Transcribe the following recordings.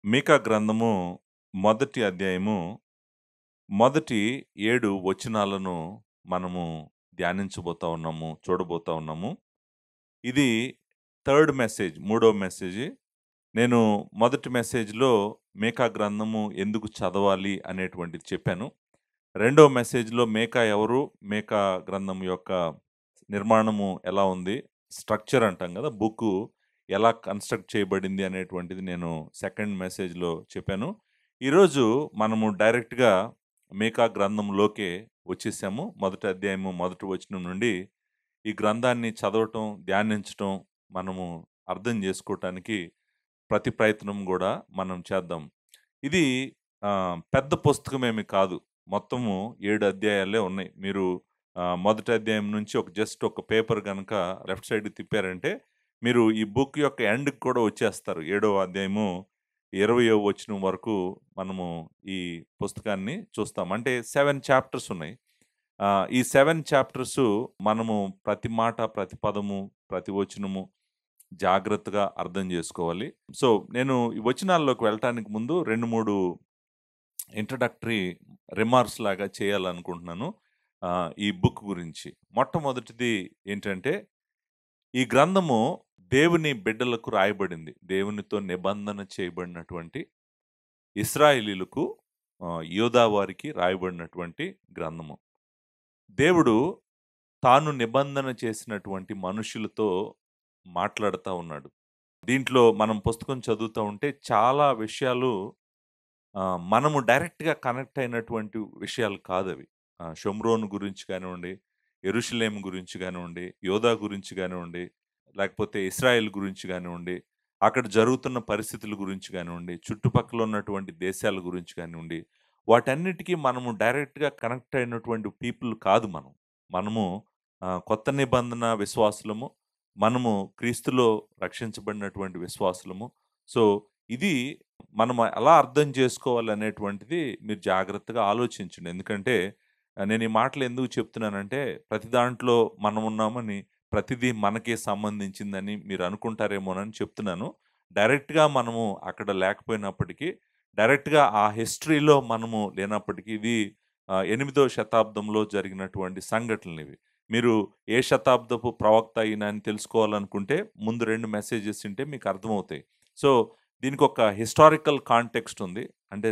మీకా గ్రంథము మొదటి అధ్యాయము మొదటి 7 వచనాలను మనము ధ్యానించబోతా ఉన్నాము, చూడబోతా ఉన్నాము. ఇది థర్డ్ మెసేజ్, మూడో మెసేజ్. నేను మొదటి మెసేజ్‌లో మీకా గ్రంథము ఎందుకు చదవాలి అనేటువంటిది చెప్పాను. రెండో మెసేజ్‌లో మీకా ఎవరు? మీకా గ్రంథం యొక్క నిర్మాణము ఎలా ఉంది? స్ట్రక్చర్ అంటాం గదా! బుక్కు ఎలా కన్‌స్ట్రక్ట్ చేయబడింది అనేటువంటిది నేను సెకండ్ మెసేజ్‌లో చెప్పాను. ఈరోజు మనము డైరెక్ట్‌గా మీకా గ్రంథంలోకే వచ్చేసాము. మొదటి అధ్యాయము మొదటి వచనం నుండి ఈ గ్రంథాన్ని చదవటం, ధ్యానించటం, మనము అర్థం జేసుకోవటానికి ప్రతి ప్రయత్నం గూడా మనం చేద్దాం. ఇది పెద్ద పుస్తకమేమి కాదు. మొత్తము 7 అధ్యాయాలే ఉన్నాయి. మీరు మొదటి అధ్యాయం నుంచి జస్ట్ ఒక పేపర్ గనక లెఫ్ట్ సైడ్‌కి తిప్పారంటే, మీరు ఈ బుక్ యొక్క ఎండ్‌కి కూడా వచ్చేస్తారు. 7వ అధ్యాయము 20వ వచనం వరకు మనము ఈ పుస్తకాన్ని చూస్తాం. అంటే 7 చాప్టర్స్ ఉన్నాయి. ఈ 7 చాప్టర్సు మనము ప్రతి మాట, ప్రతి పదము, ప్రతి వచనము జాగ్రత్తగా అర్థం జేసుకోవాలి. సో, నేను ఈ వచనాల్లోకి వెళ్ళటానికి ముందు 2, 3 ఇంట్రడక్టరీ రిమార్క్స్ లాగా చేయాలనుకుంటున్నాను. ఈ బుక్ గురించి. మొట్టమొదటిది ఏంటంటే, ఈ గ్రంథము దేవుని బిడ్డలకు రాయబడింది. దేవునితో నిబంధన చేయబడినటువంటి ఇశ్రాయేలీయులకు యూదా వారికి రాయబడినటువంటి గ్రంథము. దేవుడు తాను నిబంధన చేసినటువంటి మనుషులతో మాట్లాడుతా ఉన్నాడు. దీంట్లో మనం పుస్తకం చదువుతా ఉంటే చాలా విషయాలు మనము డైరెక్ట్‌గా కనెక్ట్ అయినటువంటి విషయాలు కాదవి. షోమ్రోన్ గురించి కానివ్వండి, యెరూషలేము గురించి గానివ్వండి, యోధా గురించి గానివ్వండి, లేకపోతే ఇశ్రాయేల్ గురించి గానివ్వండి, అక్కడ జరుగుతున్న పరిస్థితుల గురించి గానివ్వండి, చుట్టుపక్కల ఉన్నటువంటి దేశాల గురించి గానివ్వండి, వాటన్నిటికి మనము డైరెక్ట్‌గా కనెక్ట్ అయినటువంటి పీపుల్ కాదు మనం. మనము కొత్త నిబంధన విశ్వాసులము. మనము క్రీస్తులో రక్షించబడినటువంటి విశ్వాసులము. సో, ఇది మనం ఎలా అర్థం చేసుకోవాలనేటువంటిది మీరు జాగ్రత్తగా ఆలోచించండి. ఎందుకంటే నేను ఈ మాటలు ఎందుకు చెప్తున్నానంటే, ప్రతి దాంట్లో మనమున్నామని, ప్రతిదీ మనకే సంబంధించిందని మీరు అనుకుంటారేమోనని చెప్తున్నాను. డైరెక్ట్‌గా మనము అక్కడ లేకపోయినప్పటికీ, డైరెక్ట్‌గా ఆ హిస్టరీలో మనము లేనప్పటికీ, ఇది 8దో శతాబ్దంలో జరిగినటువంటి సంఘటనలివి. మీరు ఏ శతాబ్దపు ప్రవక్త ఈయన అని తెలుసుకోవాలనుకుంటే, ముందు 2 మెసేజెస్ వింటే మీకు అర్థమవుతాయి. సో, దీనికొక హిస్టారికల్ కాంటెక్స్ట్ ఉంది. అంటే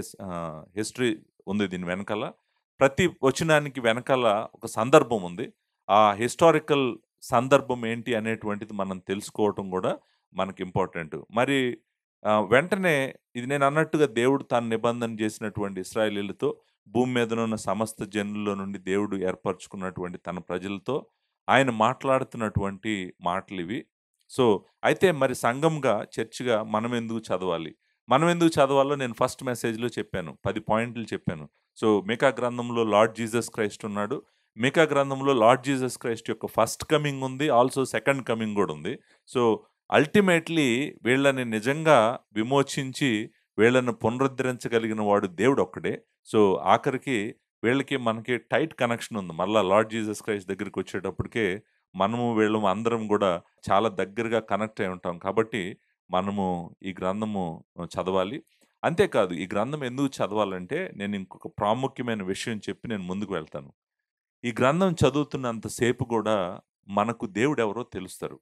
హిస్టరీ ఉంది దీని వెనకాల. ప్రతి వచనానికి వెనకాల ఒక సందర్భం ఉంది. ఆ హిస్టారికల్ సందర్భం ఏంటి అనేటువంటిది మనం తెలుసుకోవటం గూడా మనకి ఇంపార్టెంట్. మరి వెంటనే ఇది నేనన్నట్టుగా దేవుడు తాను నిబంధన చేసినటువంటి ఇశ్రాయేలీయులతో, భూమి మీదనున్న సమస్త జనుల్లో నుండి దేవుడు ఏర్పరచుకున్నటువంటి తన ప్రజలతో ఆయన మాట్లాడుతున్నటువంటి మాటలివి. సో, అయితే మరి సంఘంగా, చర్చ్‌గా మనమెందుకు చదవాలి? మనమెందుకు చదవాలో నేను ఫస్ట్ మెసేజ్‌లో చెప్పాను. 10 పాయింట్లు చెప్పాను. సో, మీకా గ్రంథంలో లార్డ్ జీసస్ క్రైస్ట్ ఉన్నాడు. మీకా గ్రంథంలో లార్డ్ జీసస్ క్రైస్ట్ యొక్క ఫస్ట్ కమింగ్ ఉంది. ఆల్సో సెకండ్ కమింగ్ గూడా ఉంది. సో, అల్టిమేట్‌లీ వీళ్ళని నిజంగా విమోచించి, వీళ్ళని పునరుద్ధరించగలిగిన వాడు దేవుడొక్కడే. సో, ఆఖరికి వీళ్ళకి, మనకి టైట్ కనెక్షన్ ఉంది. మళ్ళా లార్డ్ జీసస్ క్రైస్ట్ దగ్గరికొచ్చేటప్పటికే మనము, వీళ్ళము అందరం గూడా చాలా దగ్గరగా కనెక్ట్ అయి ఉంటాం. కాబట్టి మనము ఈ గ్రంథము చదవాలి. అంతేకాదు ఈ గ్రంథం ఎందుకు చదవాలంటే, నేను ఇంకొక ప్రాముఖ్యమైన విషయం చెప్పి నేను ముందుకు వెళ్తాను. ఈ గ్రంథం చదువుతున్నంత సేపు గూడా మనకు దేవుడెవరో తెలుస్తారు.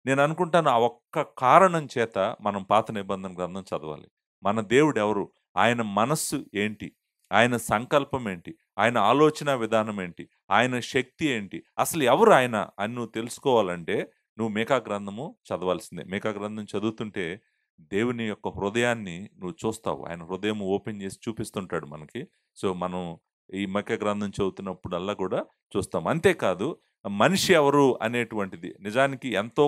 నేననుకుంటాను ఆ ఒక్క కారణం చేత మనం పాత నిబంధన గ్రంథం చదవాలి. మన దేవుడెవరు? ఆయన మనస్సు ఏంటి? ఆయన సంకల్పం ఏంటి? ఆయన ఆలోచన విధానం ఏంటి? ఆయన శక్తి ఏంటి? అసలు ఎవరు ఆయన అని నువ్వు తెలుసుకోవాలంటే, నువ్వు మీకా గ్రంథము చదవాల్సిందే. మీకా గ్రంథం చదువుతుంటే దేవుని యొక్క హృదయాన్ని నువ్వు చూస్తావు. ఆయన హృదయం ఓపెన్ చేసి చూపిస్తుంటాడు మనకి. సో, మనం ఈ మీకా గ్రంథం చదువుతున్నప్పుడల్లా గూడా చూస్తాం. అంతేకాదు మనిషి ఎవరు అనేటువంటిది. నిజానికి ఎంతో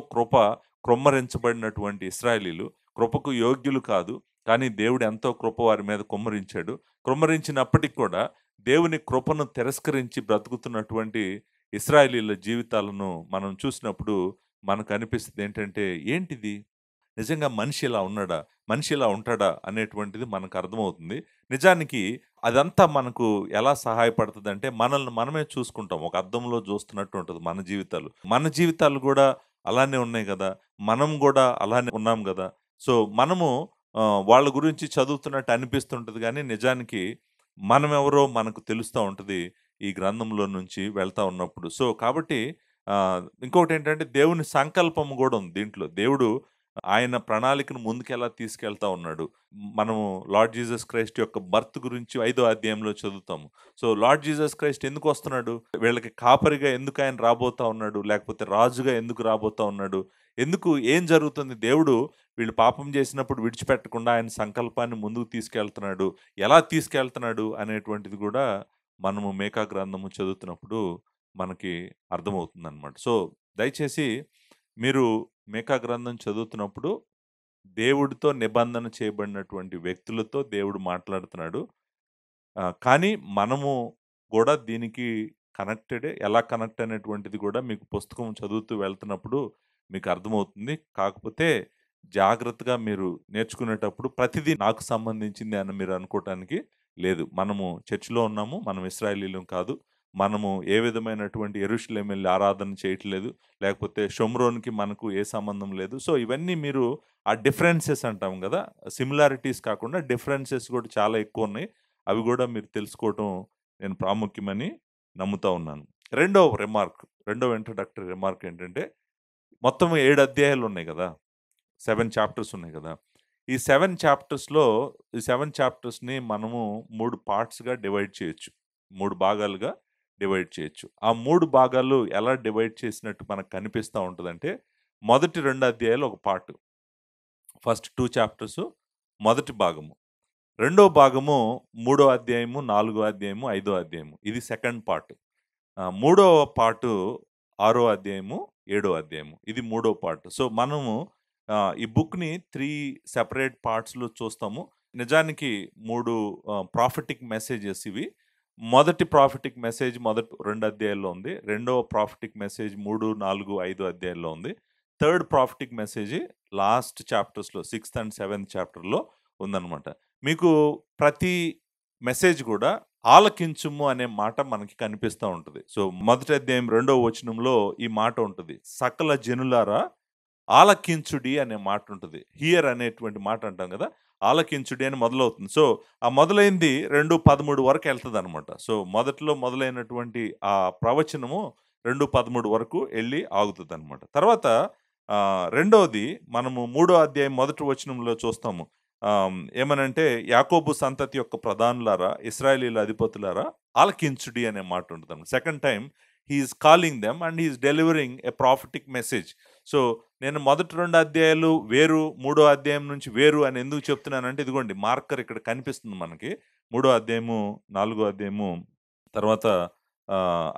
కృమ్మరించబడినటువంటి ఇశ్రాయేలీయులు కృపకు యోగ్యులు కాదు. కానీ దేవుడు ఎంతో కృప వారి మీద కుమ్మరించాడు. కుమ్మరించినప్పటికి కూడా దేవుని కృపను తిరస్కరించి బ్రతుకుతున్నటువంటి ఇశ్రాయేలీయుల జీవితాలను మనం చూసినప్పుడు మనకనిపిస్తదేంటంటే, ఏంటిది? నిజంగా మనిషి ఇలా ఉన్నాడా? మనిషి ఇలా ఉంటాడా? అనేటువంటిది మనకు అర్థమవుతుంది. నిజానికి అదంతా మనకు ఎలా సహాయపడతదంటే, మనల్ని మనమే చూసుకుంటాం. ఒక అద్దంలో చూస్తున్నట్టు ఉంటది మన జీవితాలు. మన జీవితాలు గూడా అలానే ఉన్నాయి గదా! మనం గూడా అలానే ఉన్నాం గదా! సో, మనము వాళ్ళ గురించి చదువుతున్నట్టు అనిపిస్తుంటది గానీ, నిజానికి మనమెవరో మనకు తెలుస్తా ఉంటది ఈ గ్రంథంలో నుంచి వెళ్తా ఉన్నప్పుడు. సో, కాబట్టి ఇంకొకటేంటంటే దేవుని సంకల్పం గూడా ఉంది దీంట్లో. దేవుడు ఆయన ప్రణాళికను ముందుకెలా తీసుకెళ్తా ఉన్నాడు. మనము లార్డ్ జీసస్ క్రైస్ట్ యొక్క బర్త్ గురించి 5వ అధ్యాయంలో చదువుతాము. సో, లార్డ్ జీసస్ క్రైస్ట్ ఎందుకొస్తున్నాడు? వీళ్ళకి కాపరిగా ఎందుకు ఆయన రాబోతా ఉన్నాడు? లేకపోతే రాజుగా ఎందుకు రాబోతా ఉన్నాడు? ఏం జరుగుతుంది? దేవుడు వీళ్ళు పాపం చేసినప్పుడు విడిచిపెట్టకుండా ఆయన సంకల్పాన్ని ముందుకు తీసుకెళ్తున్నాడు. ఎలా తీసుకెళ్తున్నాడు అనేటువంటిది గూడా మనము మేకా గ్రంథము చదువుతున్నప్పుడు మనకి అర్థమవుతుందనమాట. సో, దయచేసి మీరు మేకా గ్రంథం చదువుతున్నప్పుడు దేవుడితో నిబంధన చేయబడినటువంటి వ్యక్తులతో దేవుడు మాట్లాడుతున్నాడు. కానీ మనము గూడా దీనికి కనెక్టెడే. ఎలా కనెక్ట్ అనేటువంటిది గూడా మీకు పుస్తకం చదువుతూ వెళ్తున్నప్పుడు మీకు అర్థమవుతుంది. కాకపోతే జాగ్రత్తగా మీరు నేర్చుకునేటప్పుడు ప్రతిదీ నాకు సంబంధించింది అని మీరు అనుకోవటానికి లేదు. మనము చర్చ్‌లో ఉన్నాము. మనం ఇశ్రాయేలీయులం కాదు. మనము ఏ విధమైనటువంటి యెరూషలేం వెళ్లి ఆరాధన చేయట్లేదు. లేకపోతే షోమ్రోన్‌కి మనకు ఏ సంబంధం లేదు. సో, ఇవన్నీ మీరు ఆ డిఫరెన్సెస్ అంటాం గదా! సిమిలారిటీస్ కాకుండా డిఫరెన్సెస్ గూడా చాలా ఎక్కువున్నాయి. అవి గూడా మీరు తెలుసుకోవటం నేను ప్రాముఖ్యమని నమ్ముతా ఉన్నాను. రెండవ ఇంట్రడక్టరీ రిమార్క్ ఏంటంటే, మొత్తం 7 అధ్యాయాలున్నాయి గదా! 7 చాప్టర్స్ ఉన్నాయి గదా! ఈ 7 చాప్టర్స్‌లో ఈ 7 చాప్టర్స్‌ని మనము 3 పార్ట్స్‌గా డివైడ్ చేయొచ్చు. 3 భాగాలుగా డివైడ్ చేయొచ్చు. ఆ 3 భాగాలు ఎలా డివైడ్ చేసినట్టు మనకు కనిపిస్తా ఉంటదంటే, మొదటి 2 అధ్యాయాలు ఒక పార్ట్. ఫస్ట్ 2 చాప్టర్స్ మొదటి భాగము. రెండో భాగము మూడో అధ్యాయము, నాలుగో అధ్యాయము, ఐదో అధ్యాయము. ఇది సెకండ్ పార్ట్. మూడవ పార్టు ఆరో అధ్యాయము, ఏడో అధ్యాయము. ఇది మూడో పార్ట్. సో, మనము ఈ బుక్‌ని 3 సెపరేట్ పార్ట్స్‌లో చూస్తాము. నిజానికి 3 ప్రాఫెటిక్ మెసేజెస్ ఇవి. మొదటి ప్రాఫెటిక్ మెసేజ్ మొదటి 2 అధ్యాయాల్లో ఉంది. రెండవ ప్రాఫెటిక్ మెసేజ్ 3, 4, 5 అధ్యాయాల్లో ఉంది. థర్డ్ ప్రాఫెటిక్ మెసేజ్ లాస్ట్ చాప్టర్స్‌లో 6థ్ అండ్ 7థ్ చాప్టర్‌లో ఉందన్నమాట. మీకు ప్రతి మెసేజ్ గూడా ఆలకించుము అనే మాట మనకి కనిపిస్తా ఉంటది. సో, మొదటి అధ్యాయం 2వ వచనంలో ఈ మాట ఉంటది. సకల జనులారా ఆలకించుడి అనే మాట ఉంటది. హియర్ అనేటువంటి మాట అంటాం గదా! ఆలకించుడి అని మొదలవుతుంది. సో, ఆ మొదలైంది 2:13 వరకు ఎళ్తదనమాట. సో, మొదట్లో మొదలైనటువంటి ఆ ప్రవచనము 2:13 వరకు ఎళ్లి ఆగుతదనమాట. తర్వాత రెండోది మనము మూడో అధ్యాయం మొదటి వచనంలో చూస్తాము. ఏమనంటే యాకోబు సంతతి యొక్క ప్రధానులారా, ఇశ్రాయేలీయుల అధిపతులారా ఆలకించుడి అనే మాట ఉంటదనమాట. Second time he is calling them and he is delivering a prophetic message. So, నేను మొదటి 2 అధ్యాయాలు వేరు, మూడో అధ్యాయం నుంచి వేరు అని ఎందుకు చెప్తున్నానంటే, ఇదిగోండి మార్కర్ ఇక్కడ కనిపిస్తుంది మనకి. మూడో అధ్యాయము, నాలుగో అధ్యాయము, తర్వాత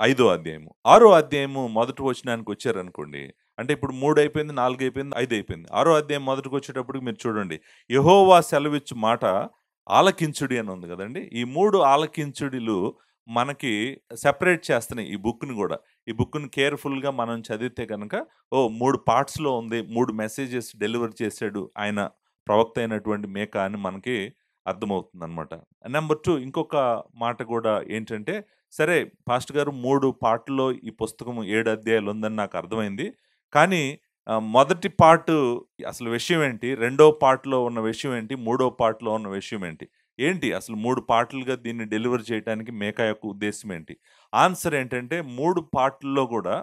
ఐదో అధ్యాయము. ఆరో అధ్యాయము మొదటి వచనానికొచ్చారనుకోండి, అంటే ఇప్పుడు 3 అయిపోయింది, 4 అయిపోయింది, 5 అయిపోయింది. ఆరో అధ్యాయం మొదటికొచ్చేటప్పటికి మీరు చూడండి. యెహోవా సెలవిచ్చు మాట ఆలకించుడి అని ఉంది గదండీ! ఈ 3 ఆలకించుడిలు మనకి సెపరేట్ చేస్తున్నాయి ఈ బుక్‌ని గూడా. ఈ బుక్‌ని కేర్‌ఫుల్‌గా మనం చదివితే గనక, ఓహ్! 3 పార్ట్స్‌లో ఉంది. 3 మెసేజెస్ డెలివర్ చేసాడు ఆయన ప్రవక్త అయినటువంటి మీకా అని మనకి అర్థమవుతుందనమాట. నంబర్ 2 ఇంకొక మాట గూడా ఏంటంటే, సరే పాస్టర్ గారు 3 పార్ట్‌లో ఈ పుస్తకం 7 అధ్యాయాలు ఉందని నాకు అర్థమైంది. కానీ మొదటి పార్ట్ అసలు విషయం ఏంటి? రెండో పార్ట్‌లో ఉన్న విషయం ఏంటి? మూడో పార్ట్‌లో ఉన్న విషయం ఏంటి? ఏంటి అసలు 3 పార్ట్‌లుగా దీన్ని డెలివర్ చేయటానికి మేకా యొక్క ఉద్దేశ్యం ఏంటి? ఆన్సర్ ఏంటంటే 3 పార్ట్‌ల్లో గూడా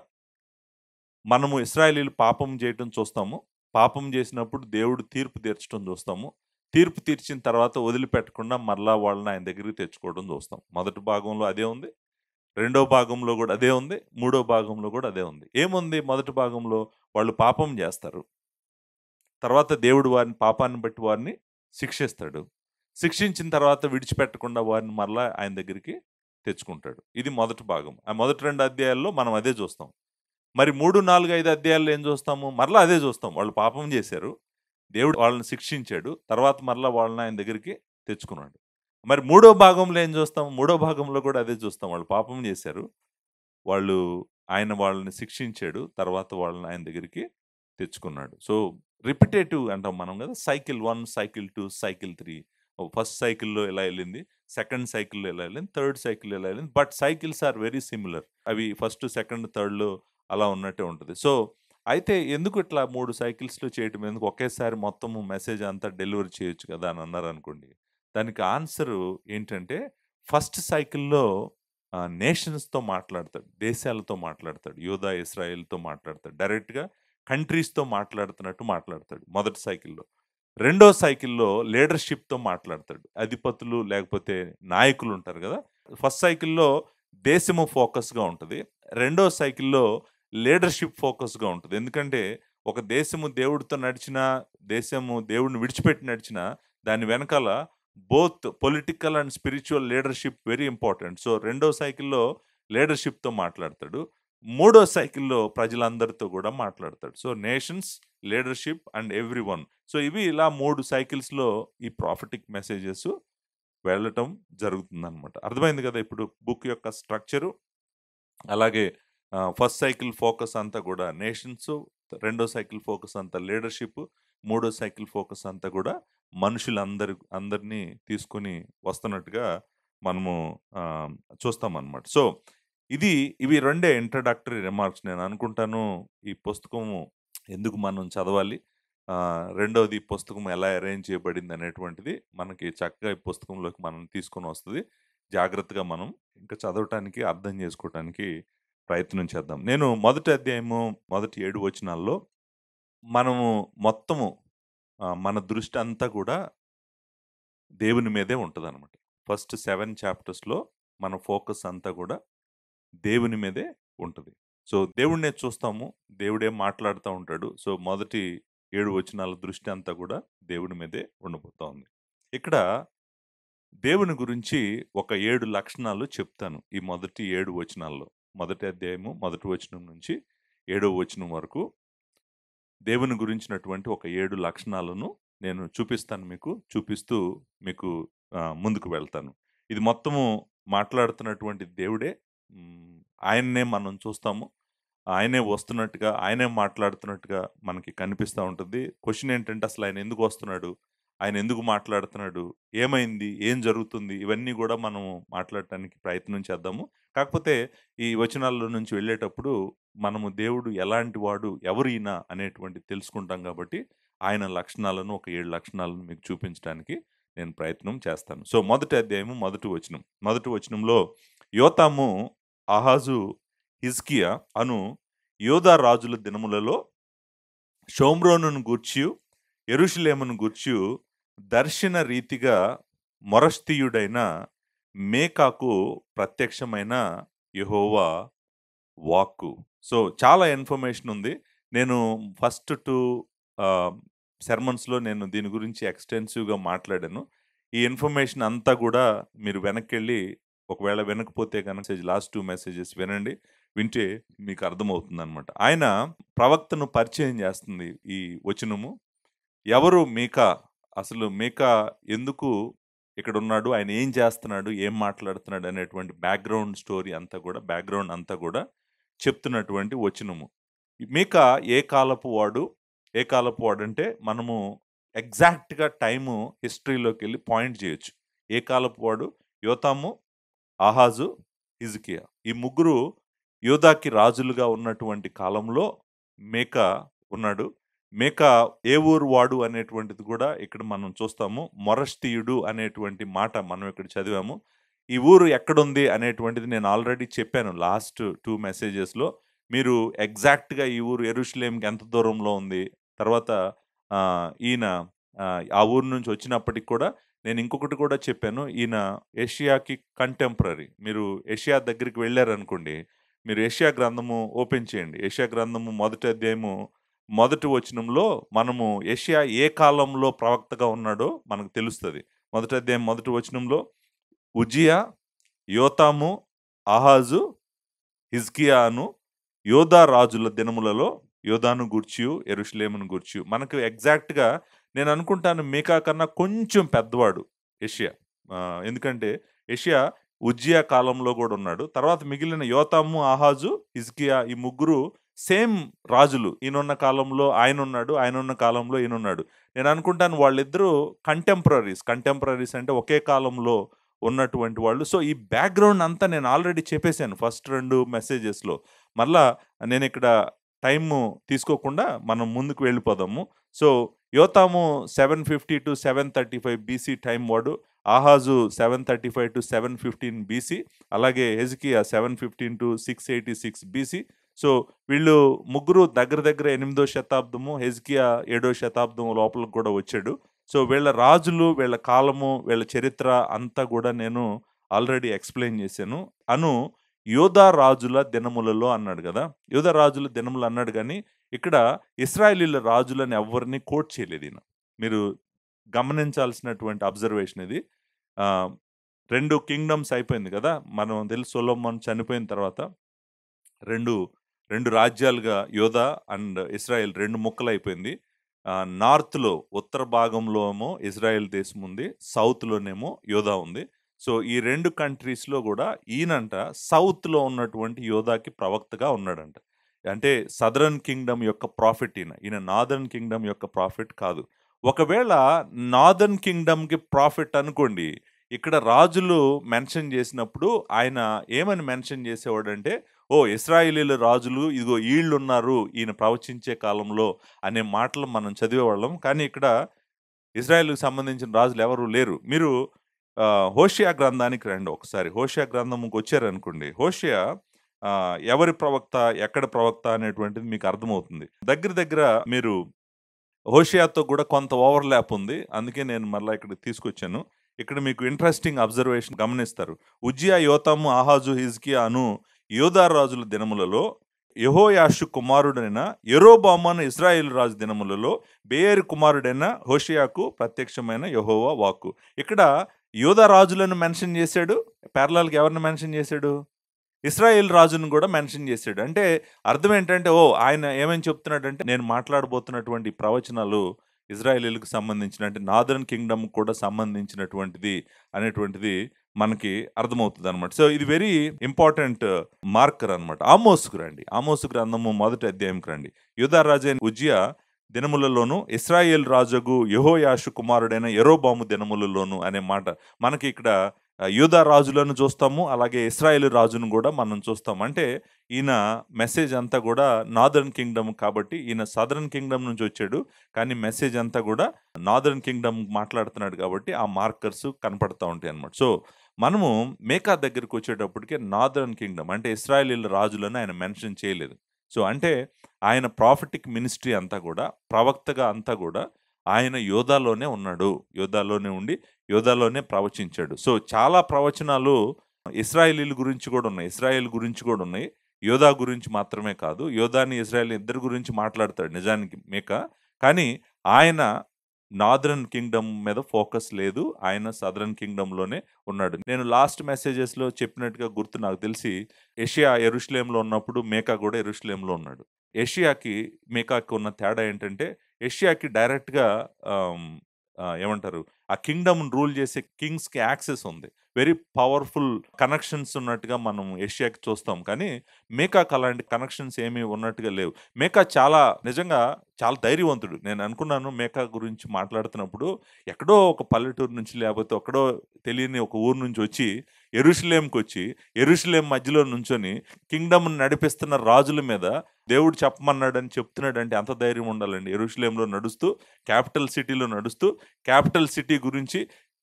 మనము ఇశ్రాయేలీయులు పాపం చేయటం చూస్తాము. పాపం చేసినప్పుడు దేవుడు తీర్పు తీర్చడం చూస్తాము. తీర్పు తీర్చిన తర్వాత వదిలిపెట్టకుండా మరలా వాళ్ళని ఆయన దగ్గరికి తెచ్చుకోవడం చూస్తాం. మొదటి భాగంలో అదే ఉంది. రెండో భాగంలో గూడా అదే ఉంది. మూడో భాగంలో గూడా అదే ఉంది. ఏముంది మొదటి భాగంలో? వాళ్ళు పాపం జేస్తారు. తర్వాత దేవుడు వారిని పాపాన్ని బట్టి వారిని శిక్షిస్తాడు. శిక్షించిన తర్వాత విడిచిపెట్టకుండా వారిని మరలా ఆయన దగ్గరికి తెచ్చుకుంటాడు. ఇది మొదటి భాగం. ఆ మొదటి 2 అధ్యాయాల్లో మనం అదే చూస్తాం. మరి 3, 4, 5 అధ్యాయాల్లో ఏం చూస్తాము? మరలా అదే చూస్తాం. వాళ్ళు పాపం చేశారు. దేవుడు వాళ్ళని శిక్షించాడు. తర్వాత మరలా వాళ్ళని ఆయన దగ్గరికి తెచ్చుకున్నాడు. మరి మూడో భాగంలో ఏం చూస్తాం? మూడో భాగంలో కూడా అదే చూస్తాం. వాళ్ళు పాపం చేశారు. వాళ్ళు ఆయన వాళ్ళని శిక్షించాడు. తర్వాత వాళ్ళని ఆయన దగ్గరికి తెచ్చుకున్నాడు. సో, రిపిటేటివ్ అంటాం మనం గదా! Cycle 1, cycle 2, cycle 3. ఫస్ట్ సైకిల్‌లో ఎలా ఎళ్ళింది, సెకండ్ సైకిల్‌లో ఎలా ఎళ్ళింది, థర్డ్ సైకిల్‌లో ఎలా ఎళ్ళింది. But cycles are very similar. అవి ఫస్ట్, సెకండ్, థర్డ్‌లో అలా ఉన్నట్టే ఉంటది. సో, అయితే ఎందుకు ఇట్లా 3 సైకిల్స్‌లో చేయటం ఎందుకు? ఒకేసారి మొత్తము మెసేజ్ అంతా డెలివరీ చేయొచ్చు కదా! అని అన్నారనుకోండి. దానికి ఆన్సరు ఏంటంటే, ఫస్ట్ సైకిల్‌లో నేషన్స్‌తో మాట్లాడతాడు. దేశాలతో మాట్లాడతాడు. యూదా, ఇశ్రాయేల్‌తో మాట్లాడతాడు. డైరెక్ట్‌గా కంట్రీస్‌తో మాట్లాడుతున్నట్టు మాట్లాడతాడు మొదటి సైకిల్‌లో. రెండో సైకిల్‌లో లీడర్‌షిప్‌తో మాట్లాడతాడు. అధిపతులు లేకపోతే నాయకులుంటారు గదా! ఫస్ట్ సైకిల్‌లో దేశము ఫోకస్‌గా ఉంటది. రెండో సైకిల్‌లో లీడర్‌షిప్ ఫోకస్‌గా ఉంటది. ఎందుకంటే, ఒక దేశము దేవుడితో నడిచినా, దేశము దేవుడిని విడిచిపెట్టి నడిచినా, దాని వెనకాల both political and spiritual leadership very important. So, రెండో సైకిల్‌లో లీడర్‌షిప్‌తో మాట్లాడతాడు. మూడో సైకిల్‌లో ప్రజలందరితో గూడా మాట్లాడతాడు. So, nations, leadership and everyone. So, ఇవి ఇలా 3 సైకిల్స్‌లో ఈ ప్రాఫెటిక్ మెసేజెస్ వెళ్ళటం జరుగుతుందనమాట. అర్థమైంది గదా! ఇప్పుడు బుక్ యొక్క స్ట్రక్చరు. అలాగే ఫస్ట్ సైకిల్ ఫోకస్ అంతా గూడా నేషన్సు, రెండో సైకిల్ ఫోకస్ అంతా లీడర్‌షిప్, మూడో సైకిల్ ఫోకస్ అంతా గూడా అందరిని తీసుకొని వస్తున్నట్టుగా మనము ఆహ్, చూస్తామనమాట. సో, ఇవి రెండే ఇంట్రడక్టరీ రిమార్క్స్. నేననుకుంటాను ఈ పుస్తకము ఎందుకు మనం చదవాలి? రెండోది ఈ పుస్తకం ఎలా అరేంజ్ చేయబడిందనేటువంటిది మనకి చక్కగా ఈ పుస్తకంలోకి మనం తీసుకొనొస్తది. జాగ్రత్తగా మనం ఇంకా చదవటానికి, అర్థం చేసుకోవటానికి ప్రయత్నం చేద్దాం. నేను మొదటి అధ్యాయము, మొదటి 7 వచనాల్లో మనము మొత్తము మన దృష్టంతా గూడా దేవుని మీదే ఉంటదనమాట. ఫస్ట్ 7 చాప్టర్స్‌లో మన ఫోకస్ అంతా గూడా దేవుని మీదే ఉంటది. సో, దేవుడినే చూస్తాము. దేవుడే మాట్లాడుతా ఉంటాడు. సో, మొదటి 7 వచనాల దృష్టి అంతా గూడా దేవుని మీదే ఉండబోతా ఉంది. ఇక్కడ దేవుని గురించి ఒక 7 లక్షణాలు చెప్తాను. ఈ మొదటి 7 వచనాల్లో. మొదటి అధ్యాయము, మొదటి వచనం నుంచి ఏడో వచనం వరకు దేవుని గురించినటువంటి ఒక 7 లక్షణాలను నేను చూపిస్తాను మీకు. చూపిస్తూ మీకు ముందుకు వెళ్తాను. ఇది మొత్తము మాట్లాడుతున్నటువంటి దేవుడే. హ్మ్. ఆయన్నే మనం చూస్తాము. ఆయనే వస్తున్నట్టుగా, ఆయనే మాట్లాడుతున్నట్టుగా మనకి కనిపిస్తా ఉంటుంది. క్వెషన్ ఏంటంటే అసలు ఆయన ఎందుకు వస్తున్నాడు? ఆయన ఎందుకు మాట్లాడుతున్నాడు? ఏమైంది? ఏం జరుగుతుంది? ఇవన్నీ గూడా మనం మాట్లాడటానికి ప్రయత్నం చేద్దాము. కాకపోతే ఈ వచనాల్లో నుంచి వెళ్ళేటప్పుడు మనము దేవుడు ఎలాంటి వాడు? ఎవరు ఈయన? అనేటువంటిది తెలుసుకుంటాం గాబట్టి, ఆయన లక్షణాలను ఒక 7 లక్షణాలను మీకు చూపించడానికి నేను ప్రయత్నం చేస్తాను. సో, మొదటి అధ్యాయము, మొదటి వచనం. మొదటి వచనంలో యోతాము, ఆహాజు, హిజ్కియా అను యూదా రాజుల దినములలో షోమ్రోనును గూర్చియు, యెరూషలేమును గూర్చియు దర్శన రీతిగా మొరష్తీయుడైన మీకాకు ప్రత్యక్షమైన యెహోవా వాక్కు. సో, చాలా ఇన్ఫర్మేషన్ ఉంది. నేను ఫస్ట్ 2 ఆహ్, సెర్మన్స్‌లో నేను దీని గురించి ఎక్స్‌టెన్సివ్‌గా మాట్లాడాను. ఈ ఇన్ఫర్మేషన్ అంతా గూడా మీరు వెనక్కెళ్ళి ఒకవేళ వినకపోతే గనక లాస్ట్ 2 మెసేజెస్ వినండి. వింటే మీకు అర్థమవుతుందనమాట. ఆయన ప్రవక్తను పరిచయం చేస్తుంది ఈ వచనము. ఎవరు మీకా? అసలు మీకా ఎందుకు ఇక్కడున్నాడు? ఆయన ఏం చేస్తున్నాడు? ఏం మాట్లాడుతున్నాడు? అనేటువంటి బ్యాక్‌గ్రౌండ్ స్టోరీ అంతా గూడా, బ్యాక్‌గ్రౌండ్ అంతా గూడా చెప్తున్నటువంటి వచనము. మీకా ఏ కాలపు వాడు? ఏ కాలపు వాడంటే మనము ఎగ్జాక్ట్‌గా టైము హిస్టరీలోకెళ్ళి పాయింట్ చేయొచ్చు. ఏ కాలపు వాడు? యోతాము, ఆహాజు, హిజ్కియా. ఈ ముగ్గురు యూదాకి రాజులుగా ఉన్నటువంటి కాలంలో మీకా ఉన్నాడు. మీకా ఏ ఊరు వాడు అనేటువంటిది గూడా ఇక్కడ మనం చూస్తాము. మొరష్తీయుడు అనేటువంటి మాట మనం ఇక్కడ చదివాము. ఈ ఊరు ఎక్కడుంది అనేటువంటిది నేను ఆల్రెడీ చెప్పాను లాస్ట్ 2 మెసేజెస్‌లో. మీరు ఎగ్జాక్ట్‌గా ఈ ఊరు యెరూషలేముకి ఎంత దూరంలో ఉంది. తర్వాత ఈయన ఆ ఊరు నుంచి వచ్చినప్పటికి కూడా నేను ఇంకొకటి కూడా చెప్పాను. ఈయన యెషయాకి కంటెంపరరీ. మీరు యెషయా దగ్గరికి వెళ్లారనుకోండి, మీరు యెషయా గ్రంథము ఓపెన్ చేయండి. యెషయా గ్రంథము మొదటి అధ్యాయము, మొదటి వచనంలో మనము యెషయా ఏ కాలంలో ప్రవక్తగా ఉన్నాడో మనకు తెలుస్తది. మొదటి అధ్యాయం మొదటి వచనంలో ఉజ్జియా, యోతాము, ఆహాజు, హిజ్కియాను యోధా రాజుల దినములలో యోధాను గూర్చియు, యెరూషలేమును గూర్చియు. మనకు ఎగ్జాక్ట్‌గా నేననుకుంటాను మీకా కన్నా కొంచెం పెద్దవాడు యెషయా. ఎందుకంటే యెషయా ఉజ్జియా కాలంలో గూడా ఉన్నాడు. తర్వాత మిగిలిన యోతాము, ఆహాజు, హిజ్కియా ఈ ముగ్గురు సేమ్ రాజులు. ఈయనున్న కాలంలో ఆయనున్నాడు. ఆయనున్న కాలంలో ఈయనున్నాడు. నేననుకుంటాను వాళ్ళిద్దరూ కంటెంపరరీస్. కంటెంపరరీస్ అంటే ఒకే కాలంలో ఉన్నటువంటి వాళ్ళు. సో, ఈ బ్యాక్‌గ్రౌండ్ అంతా నేను ఆల్రెడీ చెప్పేసాను ఫస్ట్ 2 మెసేజెస్‌లో. మరలా నేనిక్కడ టైము తీసుకోకుండా మనం ముందుకు వెళ్ళిపోదాము. సో, యోతాము 750-735 బీసీ టైం వాడు. ఆహాజు 735-715 బీసీ. అలాగే హెజ్కియా 715-686 బీసీ. సో, వీళ్ళు ముగ్గురు దగ్గర దగ్గర 8వ శతాబ్దము, హెజ్కియా 7వ శతాబ్దం లోపలికి కూడా వచ్చాడు. సో, వీళ్ళ రాజులు, వీళ్ళ కాలము, వీళ్ళ చరిత్ర అంతా కూడా నేను ఆల్రెడీ ఎక్స్‌ప్లెయిన్ చేశాను. యోధా రాజుల దినములలో అన్నాడు గదా! యోధా రాజుల దినములు అన్నాడు గానీ, ఇక్కడ ఇశ్రాయేలీయుల రాజులని ఎవ్వరిని కోట్ చేయలేదీయన. మీరు గమనించాల్సినటువంటి అబ్జర్వేషన్ ఇది. ఆహ్, 2 కింగ్డమ్స్ అయిపోయింది గదా! మనం తెలుసు సొలొమోన్ చనిపోయిన తర్వాత 2, 2 రాజ్యాలుగా యోధా అండ్ ఇశ్రాయేల్ 2 ముక్కలయిపోయింది. నార్త్‌లో ఉత్తర భాగంలో ఏమో ఇజ్రాయెల్ దేశం ఉంది. సౌత్‌లోనేమో యోధా ఉంది. సో, ఈ 2 కంట్రీస్‌లో గూడా ఈయనంట సౌత్‌లో ఉన్నటువంటి యోధాకి ప్రవక్తగా ఉన్నాడంట. అంటే సదరన్ కింగ్డమ్ యొక్క ప్రాఫిట్ ఈయన. ఈయన నార్దర్న్ కింగ్డమ్ యొక్క ప్రాఫిట్ కాదు. ఒకవేళ నార్దర్న్ కింగ్డమ్‌కి ప్రాఫిట్ అనుకోండి, ఇక్కడ రాజులు మెన్షన్ చేసినప్పుడు ఆయన ఏమని మెన్షన్ చేసేవాడంటే, ఓహ్! ఇశ్రాయేలీయుల రాజులు ఇదిగో ఈళ్ళున్నారు ఈయన ప్రవచించే కాలంలో అనే మాటలు మనం చదివేవాళ్ళం. కానీ ఇక్కడ ఇజ్రాయెల్‌కి సంబంధించిన రాజులు ఎవరు లేరు. మీరు హోషేయ గ్రంథానికి రండి ఒకసారి. హోషేయ గ్రంథంకొచ్చారనుకోండి. హోషేయ ఎవరి ప్రవక్త, ఎక్కడ ప్రవక్త అనేటువంటిది మీకు అర్థమవుతుంది. దగ్గర దగ్గర మీరు హోషేయతో కూడా కొంత ఓవర్‌లాప్ ఉంది. అందుకే నేను మరలా ఇక్కడికి తీసుకొచ్చాను. ఇక్కడ మీకు ఇంట్రెస్టింగ్ అబ్జర్వేషన్ గమనిస్తారు. ఉజ్జియా, యోతాము, ఆహాజు, హిజ్కియా అను యోధా రాజుల దినములలో యెహోయాషు కుమారుడైన యరొబాము అను ఇశ్రాయేలు రాజు దినములలో బెయేరు కుమారుడైన హోషేయకు ప్రత్యక్షమైన యెహోవా వాక్కు. ఇక్కడ యోధా రాజులను మెన్షన్ చేశాడు. ప్యారలల్‌గా ఎవరిని మెన్షన్ చేశాడు? ఇశ్రాయేల్ రాజును కూడా మెన్షన్ చేశాడు. అంటే అర్థం ఏంటంటే, ఆయన ఏమని చెప్తున్నాడంటే, నేను మాట్లాడబోతున్నటువంటి ప్రవచనాలు ఇజ్రాయేలీయులకు సంబంధించిన, అంటే నార్దర్న్ కింగ్డమ్ కూడా సంబంధించినటువంటిది అనేటువంటిది మనకి అర్థమవుతుందన్నమాట. సో, ఇది వెరీ ఇంపార్టెంట్ మార్కర్ అన్నమాట. ఆమోసుకు రండి. ఆమోసు గ్రంథము 1వ అధ్యాయంకి రండి. యూదా రాజైన ఉజ్జియా దినములలోను, ఇశ్రాయేల్ రాజుగు యెహోయాషు కుమారుడైన యరొబాము దినములలోను అనే మాట మనకి ఇక్కడ యూదా రాజులను చూస్తాము. అలాగే ఇశ్రాయేలు రాజును కూడా మనం చూస్తాం. అంటే ఈయన మెసేజ్ అంతా కూడా నార్దర్న్ కింగ్డమ్ కాబట్టి, ఈయన సదరన్ కింగ్డమ్ నుంచి వచ్చాడు. కానీ మెసేజ్ అంతా కూడా నార్దర్న్ కింగ్డమ్ మాట్లాడుతున్నాడు కాబట్టి ఆ మార్కర్స్ కనపడతా ఉంటాయి అన్నమాట. సో, మనము మేకా దగ్గరికి వచ్చేటప్పటికే నార్దర్న్ కింగ్డమ్ అంటే ఇశ్రాయేలీయుల రాజులను ఆయన మెన్షన్ చేయలేదు. సో, అంటే ఆయన ప్రాఫిటిక్ మినిస్ట్రీ అంతా కూడా, ప్రవక్తగా అంతా కూడా ఆయన యోధాలోనే ఉన్నాడు. యోధాలోనే ఉండి యోధాలోనే ప్రవచించాడు. సో, చాలా ప్రవచనాలు ఇశ్రాయేలీయుల గురించి కూడా ఉన్నాయి. ఇశ్రాయేల్ గురించి కూడా ఉన్నాయి. యోధా గురించి మాత్రమే కాదు. యోధాని, ఇశ్రాయేల్ ఇద్దరి గురించి మాట్లాడతాడు నిజానికి మీకా. కానీ ఆయన నార్దర్న్ కింగ్డమ్ మీద ఫోకస్ లేదు. ఆయన సదరన్ కింగ్డమ్‌లోనే ఉన్నాడు. నేను లాస్ట్ మెసేజెస్‌లో చెప్పినట్టుగా గుర్తు నాకు తెలిసి, యెషయా యెరూషలేములో ఉన్నప్పుడు మీకా కూడా యెరూషలేములో ఉన్నాడు. యెషయాకి, మీకాకి ఉన్న తేడా ఏంటంటే, యెషయాకి డైరెక్ట్‌గా ఆహ్, ఏమంటారు, ఆ కింగ్డమ్‌ని రూల్ చేసే కింగ్స్‌కి యాక్సెస్ ఉంది. వెరీ పవర్‌ఫుల్ కనెక్షన్స్ ఉన్నట్టుగా మనం యెషయాకి చూస్తాం. కానీ మీకాకి అలాంటి కనెక్షన్స్ ఏమీ ఉన్నట్టుగా లేవు. మీకా నిజంగా చాలా ధైర్యవంతుడు. నేను అనుకున్నాను మీకా గురించి మాట్లాడుతున్నప్పుడు, ఎక్కడో ఒక పల్లెటూరు నుంచి లేకపోతే ఎక్కడో తెలియని ఒక ఊరు నుంచి వచ్చి యెరూషలేముకొచ్చి, యెరూషలేం మధ్యలో నుంచొని కింగ్డమ్‌ని నడిపిస్తున్న రాజుల మీద దేవుడు చెప్పమన్నాడని చెప్తున్నాడంటే ఎంత ధైర్యం ఉండాలండి. యెరూషలేంలో నడుస్తూ, క్యాపిటల్ సిటీలో నడుస్తూ, క్యాపిటల్ సిటీ గురించి,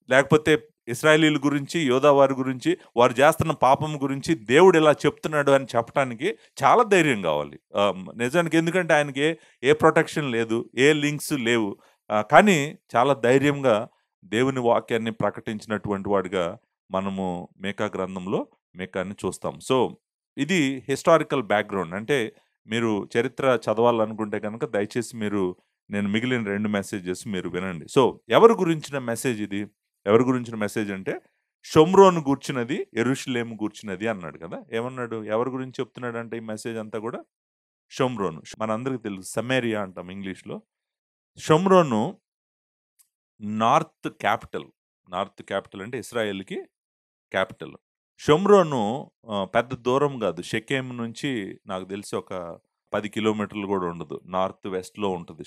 లేకపోతే ఇశ్రాయేలీయుల గురించి, యోధా వారి గురించి, వారు చేస్తున్న పాపం గురించి దేవుడు ఇలా చెప్తున్నాడు అని చెప్పటానికి చాలా ధైర్యం కావాలి. నిజానికి ఎందుకంటే ఆయనకి ఏ ప్రొటెక్షన్ లేదు, ఏ లింక్స్ లేవు. కానీ చాలా ధైర్యంగా దేవుని వాక్యాన్ని ప్రకటించినటువంటి వాడిగా మనము మీకా గ్రంథంలో మీకాని చూస్తాం. సో, ఇది హిస్టారికల్ బ్యాక్‌గ్రౌండ్. అంటే మీరు చరిత్ర చదవాలనుకుంటే గనక దయచేసి నేను మిగిలిన 2 మెసేజెస్ మీరు వినండి. సో, ఎవరి గురించిన మెసేజ్ ఇది? ఎవరి గురించిన మెసేజ్ అంటే, షోమ్రోను గూర్చినది, యెరూషలేము గూర్చినది అన్నాడు కదా! ఏమన్నాడు? ఎవరి గురించి చెప్తున్నాడంటే ఈ మెసేజ్ అంతా కూడా? షోమ్రోను. మనందరికి తెలుసు సమేరియా అంటాం ఇంగ్లీష్‌లో. షోమ్రోను నార్త్ క్యాపిటల్. నార్త్ క్యాపిటల్ అంటే ఇశ్రాయేల్‌కి క్యాపిటల్. షోమ్రోను పెద్ద దూరం గాదు. షెకెము నుంచి నాకు తెలిసి ఒక 10 కిలోమీటర్లు గూడా ఉండదు. నార్త్ వెస్ట్‌లో ఉంటది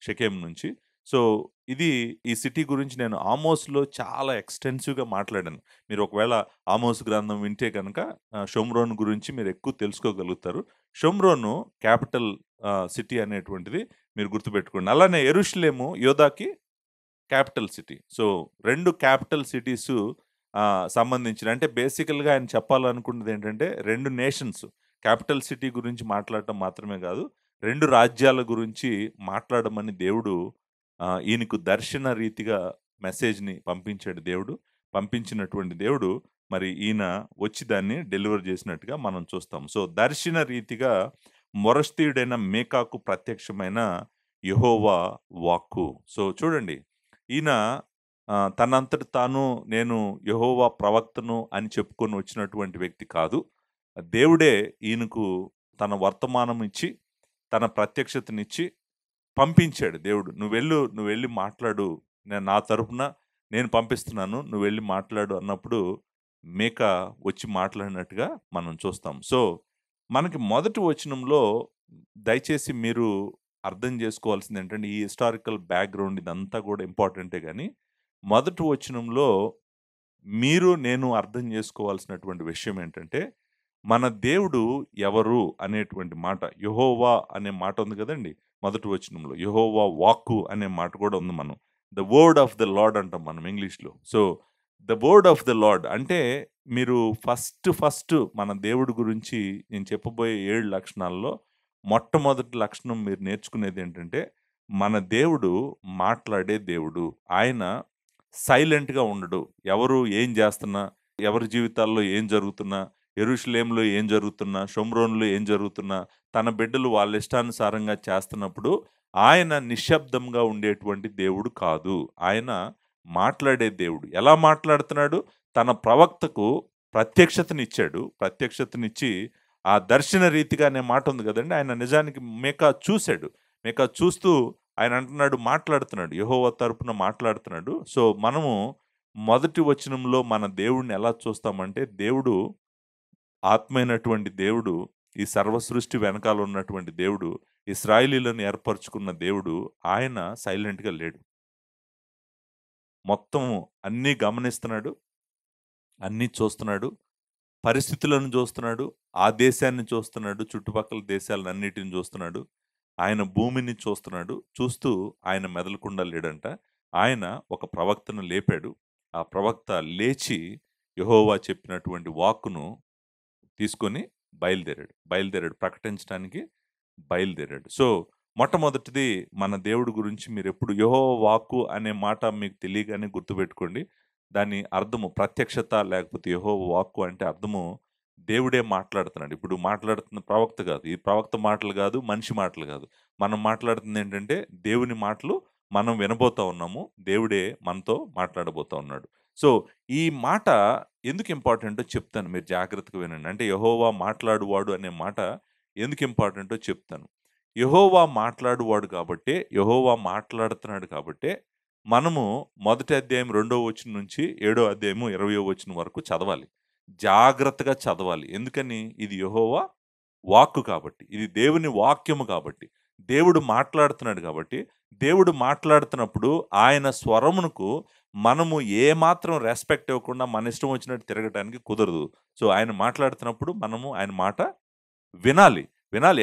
షెకెము నుంచి. సో, ఈ సిటీ గురించి నేను ఆమోస్‌లో చాలా ఎక్స్‌టెన్సివ్‌గా మాట్లాడాను. మీరు ఒకవేళ ఆమోస్ గ్రంథం వింటే గనక షోమ్రోను గురించి మీరు ఎక్కువ తెలుసుకోగలుగుతారు. షోమ్రోను క్యాపిటల్ సిటీ అనేటువంటిది మీరు గుర్తుపెట్టుకోండి. అలానే యెరూషలేము యూదాకి capital city. So, 2 capital cities సంబంధించిన అంటే బేసికల్‌గా ఆయన చెప్పాలనుకున్నదేంటంటే 2 నేషన్స్ క్యాపిటల్ సిటీ గురించి మాట్లాడటం మాత్రమే గాదు. 2 రాజ్యాల గురించి మాట్లాడమని దేవుడు ఈయనకు దర్శన రీతిగా మెసేజ్‌ని పంపించాడు దేవుడు. పంపించినటువంటి దేవుడు మరి ఈయన వచ్చి దాన్ని డెలివర్ చేసినట్టుగా మనం చూస్తాం. సో, దర్శన రీతిగా మొరష్తీయుడైన మీకాకు ప్రత్యక్షమైన యెహోవా వాక్కు. సో, చూడండి ఈయన తనంతట తాను నేను యెహోవా ప్రవక్తను అని చెప్పుకొని వచ్చినటువంటి వ్యక్తి కాదు. దేవుడే ఈయనకు తన వర్తమానం ఇచ్చి, తన ప్రత్యక్షతనిచ్చి పంపించాడు దేవుడు. నువ్వెళ్ళి మాట్లాడు. నా తరపున నేను పంపిస్తున్నాను. నువ్వెళ్ళి మాట్లాడు అన్నప్పుడు మీకా వచ్చి మాట్లాడినట్టుగా మనం చూస్తాం. సో, మనకి మొదటి వచనంలో దయచేసి మీరు అర్థం చేసుకోవాల్సిందేంటంటే, ఈ హిస్టారికల్ బ్యాక్‌గ్రౌండ్ ఇదంతా గూడా ఇంపార్టెంటే గానీ, మొదటి వచనంలో మీరు, నేను అర్థం చేసుకోవాల్సినటువంటి విషయం ఏంటంటే, మన దేవుడు ఎవరు అనేటువంటి మాట. యెహోవా అనే మాట ఉంది గదండీ! మొదటి వచనంలో. యెహోవా వాక్కు అనే మాట కూడా ఉంది మనం. The word of the lord అంటాం మనం ఇంగ్లీష్‌లో. So, the word of the lord అంటే మీరు ఫస్ట్ మన దేవుడి గురించి నేను చెప్పబోయే 7 లక్షణాల్లో మొట్టమొదటి లక్షణం మీరు నేర్చుకునేదేంటంటే, మన దేవుడు మాట్లాడే దేవుడు. ఆయన సైలెంట్‌గా ఉండడు. ఎవరు ఏం జేస్తున్నా, ఎవరి జీవితాల్లో ఏం జరుగుతున్నా, యెరూషలేములో ఏం జరుగుతున్నా, షోమ్రోనులో ఏం జరుగుతున్నా, తన బిడ్డలు వాళ్ళ ఇష్టానుసారంగా చేస్తున్నప్పుడు, ఆయన నిశ్శబ్దంగా ఉండేటువంటి దేవుడు కాదు. ఆయన మాట్లాడే దేవుడు. ఎలా మాట్లాడుతున్నాడు? తన ప్రవక్తకు ప్రత్యక్షతనిచ్చాడు. ప్రత్యక్షతనిచ్చి, ఆ దర్శన రీతిగా అనే మాట ఉంది గదండీ! ఆయన నిజానికి మీకా చూసాడు. మీకా చూస్తూ ఆయన అంటున్నాడు, మాట్లాడుతున్నాడు. యెహోవా తరపున మాట్లాడుతున్నాడు. సో, మనము మొదటి వచనంలో మన దేవుడిని ఎలా చూస్తామంటే, దేవుడు ఆత్మైనటువంటి దేవుడు, ఈ సర్వ సృష్టి వెనకాల ఉన్నటువంటి దేవుడు, ఇశ్రాయేలీయులను ఏర్పరచుకున్న దేవుడు, ఆయన సైలెంట్‌గా లేడు. మొత్తం అన్నీ గమనిస్తున్నాడు. అన్నీ చూస్తున్నాడు. పరిస్థితులను చూస్తున్నాడు. ఆ దేశాన్ని చూస్తున్నాడు. చుట్టుపక్కల దేశాలనన్నిటిని చూస్తున్నాడు. ఆయన భూమిని చూస్తున్నాడు. చూస్తూ ఆయన మెదలకుండా లేడంట. ఆయన ఒక ప్రవక్తను లేపాడు. ఆ ప్రవక్త లేచి యెహోవా చెప్పినటువంటి వాక్కును తీసుకొని బయలుదేరాడు. ప్రకటించడానికి బయలుదేరాడు. సో, మొట్టమొదటిది మన దేవుడి గురించి మీరెప్పుడు యెహోవా వాక్కు అనే మాట మీకు తెలియగానే గుర్తుపెట్టుకోండి. దాని అర్థము ప్రత్యక్షత లేకపోతే యెహోవా వాక్కు అంటే అర్థము దేవుడే మాట్లాడుతున్నాడు. ఇప్పుడు మాట్లాడుతున్న ప్రవక్త గాదు. ఈ ప్రవక్త మాటలు గాదు, మనిషి మాటలు గాదు. మనం మాట్లాడుతుందేంటంటే దేవుని మాటలు మనం వినబోతా ఉన్నాము. దేవుడే మనతో మాట్లాడబోతా ఉన్నాడు. సో, ఈ మాట ఎందుకు ఇంపార్టెంటో చెప్తాను. మీరు జాగ్రత్తగా వినండి. అంటే యెహోవా మాట్లాడువాడు అనే మాట ఎందుకు ఇంపార్టెంటో చెప్తాను. యెహోవా మాట్లాడువాడు కాబట్టే, యెహోవా మాట్లాడుతున్నాడు కాబట్టే, మనము మొదటి అధ్యాయం 2వ వచనం నుంచి 7వ అధ్యాయము 20వ వచనం వరకు చదవాలి. జాగ్రత్తగా చదవాలి. ఎందుకని? ఇది యెహోవా వాక్కు కాబట్టి. ఇది దేవుని వాక్యము కాబట్టి. దేవుడు మాట్లాడుతున్నాడు కాబట్టి, దేవుడు మాట్లాడుతున్నప్పుడు ఆయన స్వరమునకు మనము ఏమాత్రం రెస్పెక్ట్ ఇవ్వకుండా మన ఇష్టం వచ్చినట్టు తిరగటానికి కుదరదు. సో, ఆయన మాట్లాడుతున్నప్పుడు మనము ఆయన మాట వినాలి.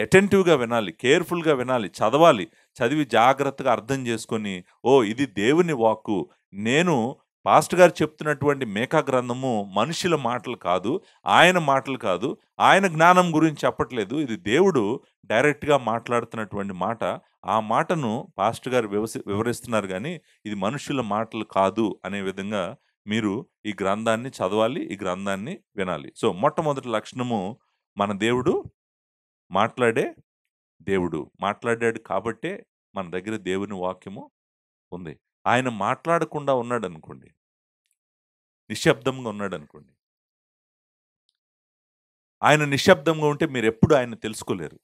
అటెంటివ్‌గా వినాలి. కేర్‌ఫుల్‌గా వినాలి. చదవాలి. చదివి జాగ్రత్తగా అర్థం చేసుకొని, ఓహ్! ఇది దేవుని వాక్కు. నేను పాస్టర్ గారు చెప్తున్నటువంటి మీకా గ్రంథము మనుషుల మాటలు కాదు. ఆయన మాటలు కాదు. ఆయన జ్ఞానం గురించి చెప్పట్లేదు. ఇది దేవుడు డైరెక్ట్‌గా మాట్లాడుతున్నటువంటి మాట. ఆ మాటను పాస్టర్ గారు వివరిస్తున్నారు గానీ, ఇది మనుషుల మాటలు కాదు అనే విధంగా మీరు ఈ గ్రంథాన్ని చదవాలి. ఈ గ్రంథాన్ని వినాలి. సో, మొట్టమొదటి లక్షణము మన దేవుడు మాట్లాడే దేవుడు. మాట్లాడాడు కాబట్టే మన దగ్గర దేవుని వాక్యము ఉంది. ఆయన మాట్లాడకుండా ఉన్నాడనుకోండి, నిశ్శబ్దంగా ఉన్నాడనుకోండి, ఆయన నిశ్శబ్దంగా ఉంటే మీరెప్పుడు ఆయన్ని తెలుసుకోలేరు.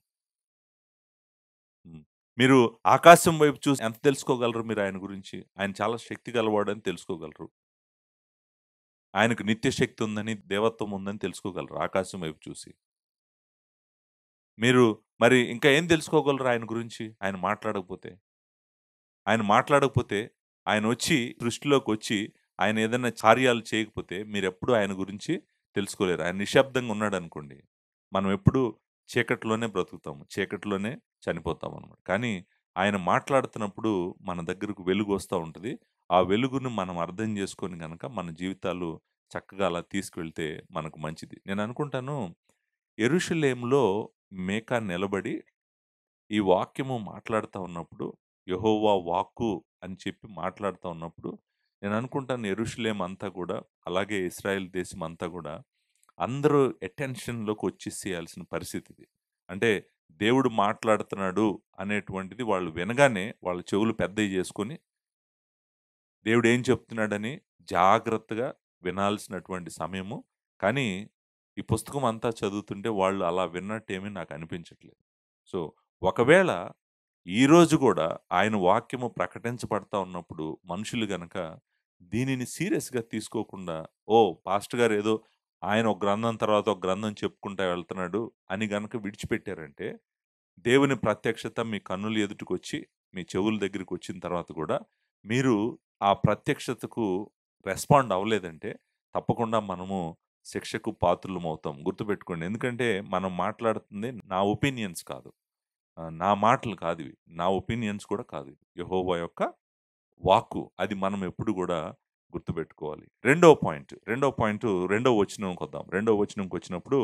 హ్మ్. మీరు ఆకాశం వైపు చూసి ఎంత తెలుసుకోగలరు మీరు ఆయన గురించి? ఆయన చాలా శక్తి గలవాడని తెలుసుకోగలరు. ఆయనకు నిత్య శక్తి ఉందని, దేవత్వం ఉందని తెలుసుకోగలరు ఆకాశం వైపు చూసి. మీరు మరి ఇంకా ఏం తెలుసుకోగలరు ఆయన గురించి? ఆయన మాట్లాడకపోతే? ఆయన మాట్లాడకపోతే, ఆయనొచ్చి సృష్టిలోకొచ్చి, ఆయన ఏదైనా కార్యాలు చేయకపోతే, మీరెప్పుడు ఆయన గురించి తెలుసుకోలేరు. ఆయన నిశ్శబ్దంగా ఉన్నాడనుకోండి, మనం ఎప్పుడు చీకటిలోనే బ్రతుకుతాము. చీకటిలోనే చనిపోతామనమాట. కానీ ఆయన మాట్లాడుతున్నప్పుడు మన దగ్గరకు వెలుగు వస్తా ఉంటది. ఆ వెలుగును మనం అర్థం చేసుకొని గనక మన జీవితాలు చక్కగా అలా తీసుకువెళ్తే మనకు మంచిది. నేననుకుంటాను యెరూషలేములో మీకా నిలబడి ఈ వాక్యము మాట్లాడుతా ఉన్నప్పుడు, యెహోవా వాక్కు అని చెప్పి మాట్లాడుతా ఉన్నప్పుడు, నేననుకుంటాను యెరూషలేం అంతా గూడా, అలాగే ఇశ్రాయేల్ దేశం అంతా గూడా, అందరూ అటెన్షన్‌లోకి వచ్చేసేయాల్సిన పరిస్థితి ఇది. అంటే దేవుడు మాట్లాడుతున్నాడు అనేటువంటిది వాళ్ళు వినగానే వాళ్ళ చెవులు పెద్దయి జేసుకొని, దేవుడు ఏం చెప్తున్నాడని జాగ్రత్తగా వినాల్సినటువంటి సమయము. కానీ, ఈ పుస్తకం అంతా చదువుతుంటే వాళ్ళు అలా విన్నట్టేమీ నాకు అనిపించట్లేదు. సో, ఒకవేళ ఈరోజు గూడా ఆయన వాక్యము ప్రకటించబడతా ఉన్నప్పుడు మనుషులు గనక దీనిని సీరియస్‌గా తీసుకోకుండా, ఓహ్! పాస్టర్ గారు ఏదో ఆయన ఒక గ్రంథం తర్వాత ఒక గ్రంథం చెప్పుకుంటా వెళ్తున్నాడు అని గనక విడిచిపెట్టారంటే, దేవుని ప్రత్యక్షత మీ కన్నుల ఎదుటకొచ్చి, మీ చెవుల దగ్గరికొచ్చిన తర్వాత గూడా, మీరు ఆ ప్రత్యక్షతకు రెస్పాండ్ అవ్వలేదంటే, తప్పకుండా మనము శిక్షకు పాత్రులమవుతాం. గుర్తుపెట్టుకోండి. ఎందుకంటే, మనం మాట్లాడుతుంది నా ఒపీనియన్స్ కాదు. నా మాటలు కాదివి. నా ఒపీనియన్స్ కూడా కాదు. యెహోవా యొక్క వాక్కు. అది మనం ఎప్పుడు గూడా గుర్తుపెట్టుకోవాలి. రెండో పాయింటు రెండో వచనంకొద్దాం. రెండో వచనంకొచ్చినప్పుడు,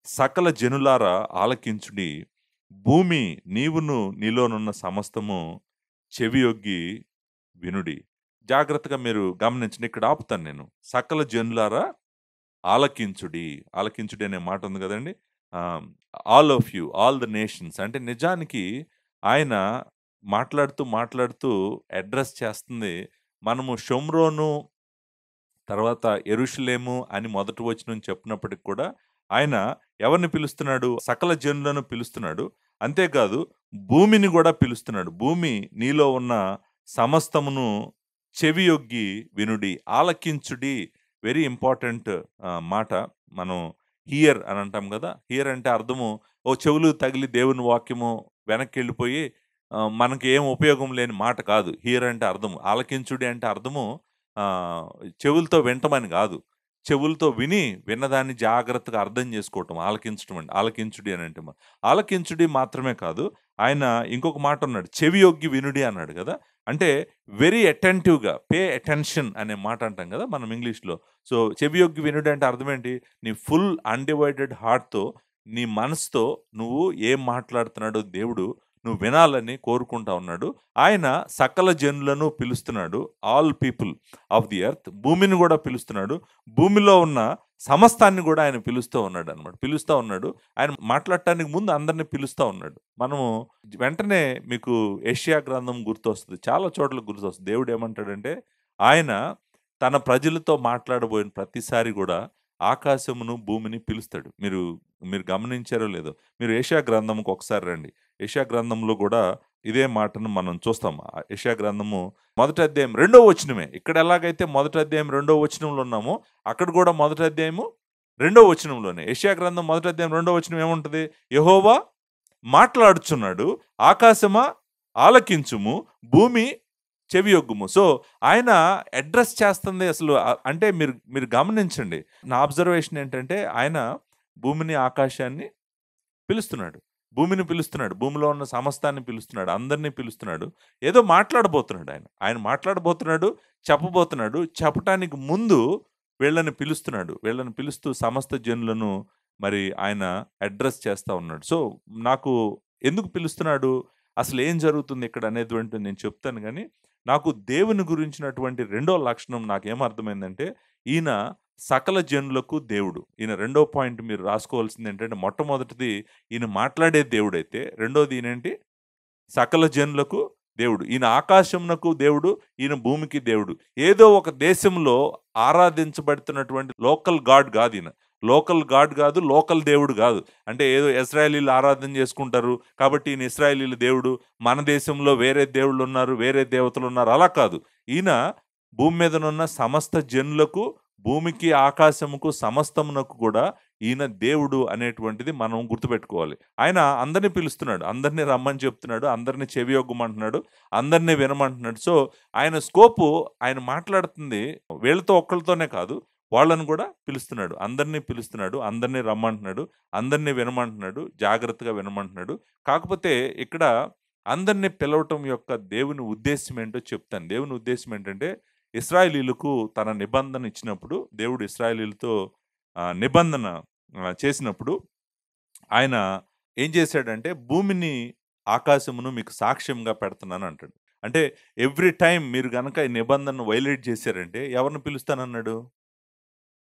సకల జనులారా ఆలకించుడి. భూమి నీవును నీలోనున్న సమస్తము చెవియొగ్గి వినుడి. జాగ్రత్తగా మీరు గమనించండి. ఇక్కడ ఆపుతాను నేను. సకల జనులారా ఆలకించుడి. ఆలకించుడి అనే మాట ఉంది గదండీ! ఆహ్, all of you, all the nations అంటే నిజానికి ఆయన మాట్లాడుతూ అడ్రెస్ చేస్తుంది మనము షోమ్రోను తర్వాత యెరూషలేము అని మొదటి వచనం చెప్పినప్పటికి కూడా ఆయన ఎవరిని పిలుస్తున్నాడు? సకల జనులను పిలుస్తున్నాడు. అంతేకాదు భూమిని గూడా పిలుస్తున్నాడు. భూమి నీలో ఉన్న సమస్తమును చెవియొగ్గి వినుడి, ఆలకించుడి. వెరీ ఇంపార్టెంట్ మాట. మనం హియర్ అని అంటాం గదా! హియర్ అంటే అర్థము చెవులు తగిలి దేవుని వాక్యము వెనక్కెళ్ళిపోయి మనకి ఏం ఉపయోగం లేని మాట కాదు. హియర్ అంటే అర్థము. ఆలకించుడి అంటే అర్థము ఆహ్, చెవులతో వినటమని గాదు. చెవులతో విని, విన్నదాన్ని జాగ్రత్తగా అర్థం జేసుకోవటం. ఆలకించటం అండి. ఆలకించుడి అనంటే ఆలకించుడి మాత్రమే కాదు, ఆయన ఇంకొక మాటన్నాడు. చెవియొగ్గి వినుడి అన్నాడు గదా! అంటే వెరీ అటెంటివ్‌గా పే అటెన్షన్ అనే మాట అంటాం గదా! మనం ఇంగ్లీష్‌లో. సో, చెవియొగ్గి వినుడి అంటే అర్థమేంటి? నీ ఫుల్ అన్‌డివైడెడ్ హార్ట్‌తో, నీ మనసుతో నువ్వు ఏం మాట్లాడుతున్నాడో దేవుడు నువ్వు వినాలని కోరుకుంటా ఉన్నాడు. ఆయన సకల జనులను పిలుస్తున్నాడు. All people of the earth. భూమిని గూడా పిలుస్తున్నాడు. భూమిలో ఉన్న సమస్తాన్ని గూడా ఆయన పిలుస్తూ ఉన్నాడనమాట. పిలుస్తా ఉన్నాడు. ఆయన మాట్లాడటానికి ముందు అందరిని పిలుస్తా ఉన్నాడు. మనము వెంటనే మీకు యెషయా గ్రంథం గుర్తొస్తది. చాలా చోట్ల గుర్తొస్తది. దేవుడేమంటాడంటే, ఆయన తన ప్రజలతో మాట్లాడబోయిన ప్రతిసారి గూడా ఆకాశమును, భూమిని పిలుస్తాడు. మీరు మీరు గమనించారో లేదో, మీరు యెషయా గ్రంథంకి ఒకసారి రండి. యెషయా గ్రంథంలో గూడా ఇదే మాటను మనం చూస్తాం. యెషయా గ్రంథము మొదటి అధ్యాయం రెండో వచనమే. ఇక్కడ ఎలాగైతే మొదటి అధ్యాయం రెండో వచనంలో ఉన్నామో, అక్కడ కూడా మొదటి అధ్యాయము రెండో వచనంలోనే. యెషయా గ్రంథం మొదటి అధ్యాయం రెండో వచనం ఏముంటది? యెహోవా మాట్లాడుచున్నాడు. ఆకాశమా ఆలకించుము, భూమి చెవియొగ్గుము. సో, ఆయన అడ్రెస్ చేస్తుంది అసలు అంటే మీరు మీరు గమనించండి. నా అబ్జర్వేషన్ ఏంటంటే, ఆయన భూమిని, ఆకాశాన్ని పిలుస్తున్నాడు. భూమిని పిలుస్తున్నాడు. భూమిలో ఉన్న సమస్తాన్ని పిలుస్తున్నాడు. అందరిని పిలుస్తున్నాడు. ఏదో మాట్లాడబోతున్నాడు ఆయన. ఆయన మాట్లాడబోతున్నాడు, చెప్పబోతున్నాడు. చెప్పటానికి ముందు వీళ్ళని పిలుస్తున్నాడు. వీళ్ళని పిలుస్తూ సమస్త జనులను మరి ఆయన అడ్రెస్ చేస్తా ఉన్నాడు. సో, నాకు ఎందుకు పిలుస్తున్నాడు? అసలేం జరుగుతుంది ఇక్కడ అనేటువంటిది నేను చెప్తాను గానీ, నాకు దేవుని గురించినటువంటి రెండో లక్షణం నాకేమర్థమైందంటే, ఈయన సకల జనులకు దేవుడు. ఈయన రెండో పాయింట్ మీరు రాసుకోవాల్సిందేంటంటే, మొట్టమొదటిది ఈయన మాట్లాడే దేవుడైతే, రెండోది ఈయనేంటి? సకల జనులకు దేవుడు. ఈయన ఆకాశమునకు దేవుడు, ఈయన భూమికి దేవుడు. ఏదో ఒక దేశంలో ఆరాధించబడుతున్నటువంటి లోకల్ గాడ్ గాదీయన. లోకల్ గాడ్ గాదు, లోకల్ దేవుడు గాదు. అంటే ఏదో ఇశ్రాయేలీయులు ఆరాధన చేసుకుంటారు. కాబట్టి ఈయన ఇశ్రాయేలీయుల దేవుడు. మన దేశంలో వేరే దేవుళ్ళున్నారు, వేరే దేవతలున్నారు అలా కాదు. ఈయన భూమి మీదనున్న సమస్త జనులకు, భూమికి, ఆకాశముకు, సమస్తమునకు కూడా ఈయన దేవుడు అనేటువంటిది మనం గుర్తుపెట్టుకోవాలి. ఆయన అందరిని పిలుస్తున్నాడు. అందరిని రమ్మని చెప్తున్నాడు. అందరిని చెవియొగ్గమంటున్నాడు. అందరిని వినమంటున్నాడు. సో, ఆయన స్కోపు ఆయన మాట్లాడుతుంది వీళ్ళతో ఒక్కళ్ళతోనే కాదు. వాళ్ళని కూడా పిలుస్తున్నాడు. అందరినీ పిలుస్తున్నాడు. అందరినీ రమ్మంటున్నాడు. అందరినీ వినమంటున్నాడు. జాగ్రత్తగా వినమంటున్నాడు. కాకపోతే ఇక్కడ అందరిని పిలవటం యొక్క దేవుని ఉద్దేశ్యం ఏంటో చెప్తాను. దేవుని ఉద్దేశ్యం ఏంటంటే, ఇశ్రాయేలీయులకు తన నిబంధన ఇచ్చినప్పుడు, దేవుడు ఇశ్రాయేలీయులతో నిబంధన చేసినప్పుడు ఆయన ఏం చేశాడంటే, భూమిని, ఆకాశమును మీకు సాక్ష్యంగా పెడుతున్నాను అంటాడు. అంటే ఎవ్రీ టైమ్ మీరు గనక ఈ నిబంధనను వైలేట్ చేశారంటే ఎవరిని పిలుస్తానన్నాడు?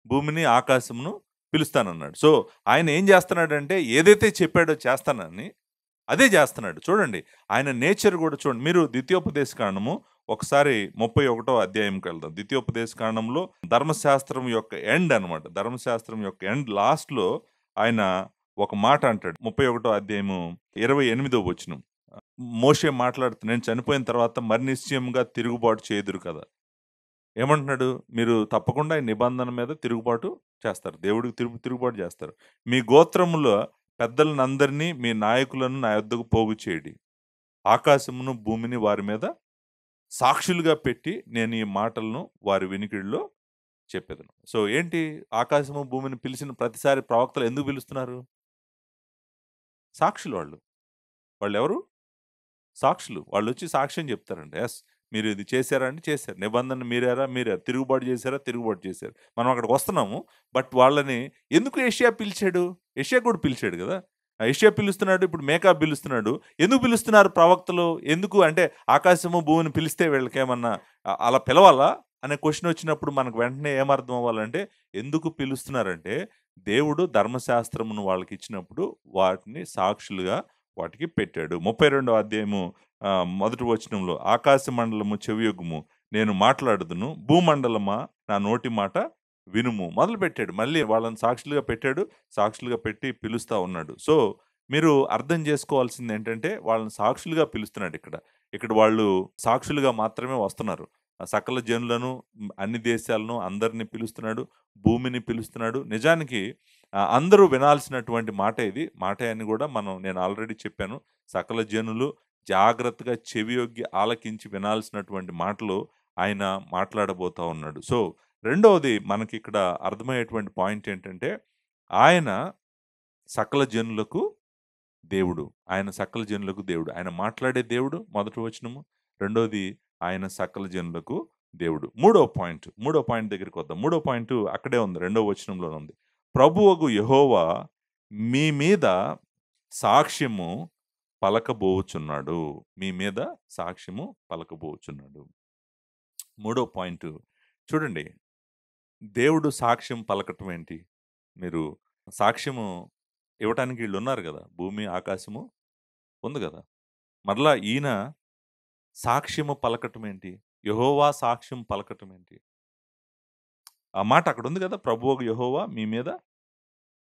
భూమిని, ఆకాశమును పిలుస్తానన్నాడు. సో, ఆయన ఏం చేస్తున్నాడంటే, ఏదైతే చెప్పాడో చేస్తానని అదే చేస్తున్నాడు. చూడండి, ఆయన నేచర్ కూడా చూడండి. మీరు ద్వితీయోపదేశ కాండము ఒకసారి 31వ అధ్యాయంకి వెళ్దాం. ద్వితీయోపదేశ కాండంలో ధర్మశాస్త్రం యొక్క ఎండ్ అనమాట. ధర్మశాస్త్రం యొక్క ఎండ్ లాస్ట్‌లో ఆయన ఒక మాట అంటాడు. 31వ అధ్యాయము 28వ వచనం. మోషే మాట్లాడుతూ, నేను చనిపోయిన తర్వాత మరి నిశ్చయముగా తిరుగుబాటు చేయుదురు కదా! ఏమంటున్నాడు? మీరు తప్పకుండా ఈ నిబంధన మీద తిరుగుబాటు చేస్తారు. దేవుడికి తిరుగుబాటు చేస్తారు. మీ గోత్రములో పెద్దలనందరినీ, మీ నాయకులను నా యొద్దకు పోగు చేయుడి. ఆకాశమును, భూమిని వారి మీద సాక్షులుగా పెట్టి నేను ఈ మాటలను వారి వినికిడిలో చెప్పెదను. సో, ఏంటి, ఆకాశము, భూమిని పిలిచిన ప్రతిసారి ప్రవక్తలు ఎందుకు పిలుస్తున్నారు? సాక్షులు వాళ్ళు. వాళ్ళెవరు? సాక్షులు. వాళ్ళొచ్చి సాక్ష్యం చెప్తారండి. యెస్, మీరు ఇది చేశారా అంటే చేశారు. నిబంధన మీరారా? మీరారు. తిరుగుబాటు చేశారా? తిరుగుబాటు చేశారు. మనం అక్కడికి వస్తున్నాము. బట్ వాళ్ళని ఎందుకు యెషయా పిలిచాడు? యెషయా కూడా పిలిచాడు కదా! యెషయా పిలుస్తున్నాడు. ఇప్పుడు మీకా పిలుస్తున్నాడు. ఎందుకు పిలుస్తున్నారు ప్రవక్తలు? ఎందుకు అంటే, ఆకాశము, భూమిని పిలిస్తే వీళ్ళకేమన్నా అలా పిలవాలా అనే క్వెషన్ వచ్చినప్పుడు మనకు వెంటనే ఏమర్థం అవ్వాలంటే, ఎందుకు పిలుస్తున్నారంటే, దేవుడు ధర్మశాస్త్రమును వాళ్ళకి ఇచ్చినప్పుడు వాటిని సాక్షులుగా వాటికి పెట్టాడు. 32వ అధ్యాయము మొదటి వచనంలో, ఆకాశ మండలము చెవియొగ్గుము, నేను మాట్లాడుదును, భూమండలమా నా నోటి మాట వినుము మొదలుపెట్టాడు. మళ్ళీ వాళ్ళని సాక్షులుగా పెట్టాడు. సాక్షులుగా పెట్టి పిలుస్తా ఉన్నాడు. సో, మీరు అర్థం చేసుకోవాల్సింది ఏంటంటే, వాళ్ళని సాక్షులుగా పిలుస్తున్నాడు ఇక్కడ. ఇక్కడ వాళ్ళు సాక్షులుగా మాత్రమే వస్తున్నారు. సకల జనులను, అన్ని దేశాలను అందరిని పిలుస్తున్నాడు. భూమిని పిలుస్తున్నాడు. నిజానికి అందరూ వినాల్సినటువంటి మాట ఇది. మాట అని కూడా నేను ఆల్రెడీ చెప్పాను. సకల జనులు జాగ్రత్తగా చెవియొగ్గి ఆలకించి వినాల్సినటువంటి మాటలు ఆయన మాట్లాడబోతా ఉన్నాడు. సో, రెండవది మనకిక్కడ అర్థమయ్యేటువంటి పాయింట్ ఏంటంటే, ఆయన సకల జనులకు దేవుడు. ఆయన సకల జనులకు దేవుడు. ఆయన మాట్లాడే దేవుడు మొదటి వచనము. రెండోది, ఆయన సకల జనులకు దేవుడు. మూడో పాయింట్ దగ్గరికొద్దాం. మూడో పాయింట్ అక్కడే ఉంది. రెండో వచనంలోనే ఉంది. ప్రభువగు యెహోవా మీ మీద సాక్ష్యము పలకబోచున్నాడు. మీ మీద సాక్ష్యము పలకబోచున్నాడు. మూడో పాయింట్ చూడండి. దేవుడు సాక్ష్యం పలకటం ఏంటి? మీరు సాక్ష్యము ఇవ్వటానికి వీళ్ళున్నారు గదా! భూమి, ఆకాశము ఉంది గదా! మరలా ఈయన సాక్ష్యము పలకటం ఏంటి? యెహోవా సాక్ష్యం పలకటం ఏంటి? ఆ మాట అక్కడుంది గదా! ప్రభువగు యెహోవా మీ మీద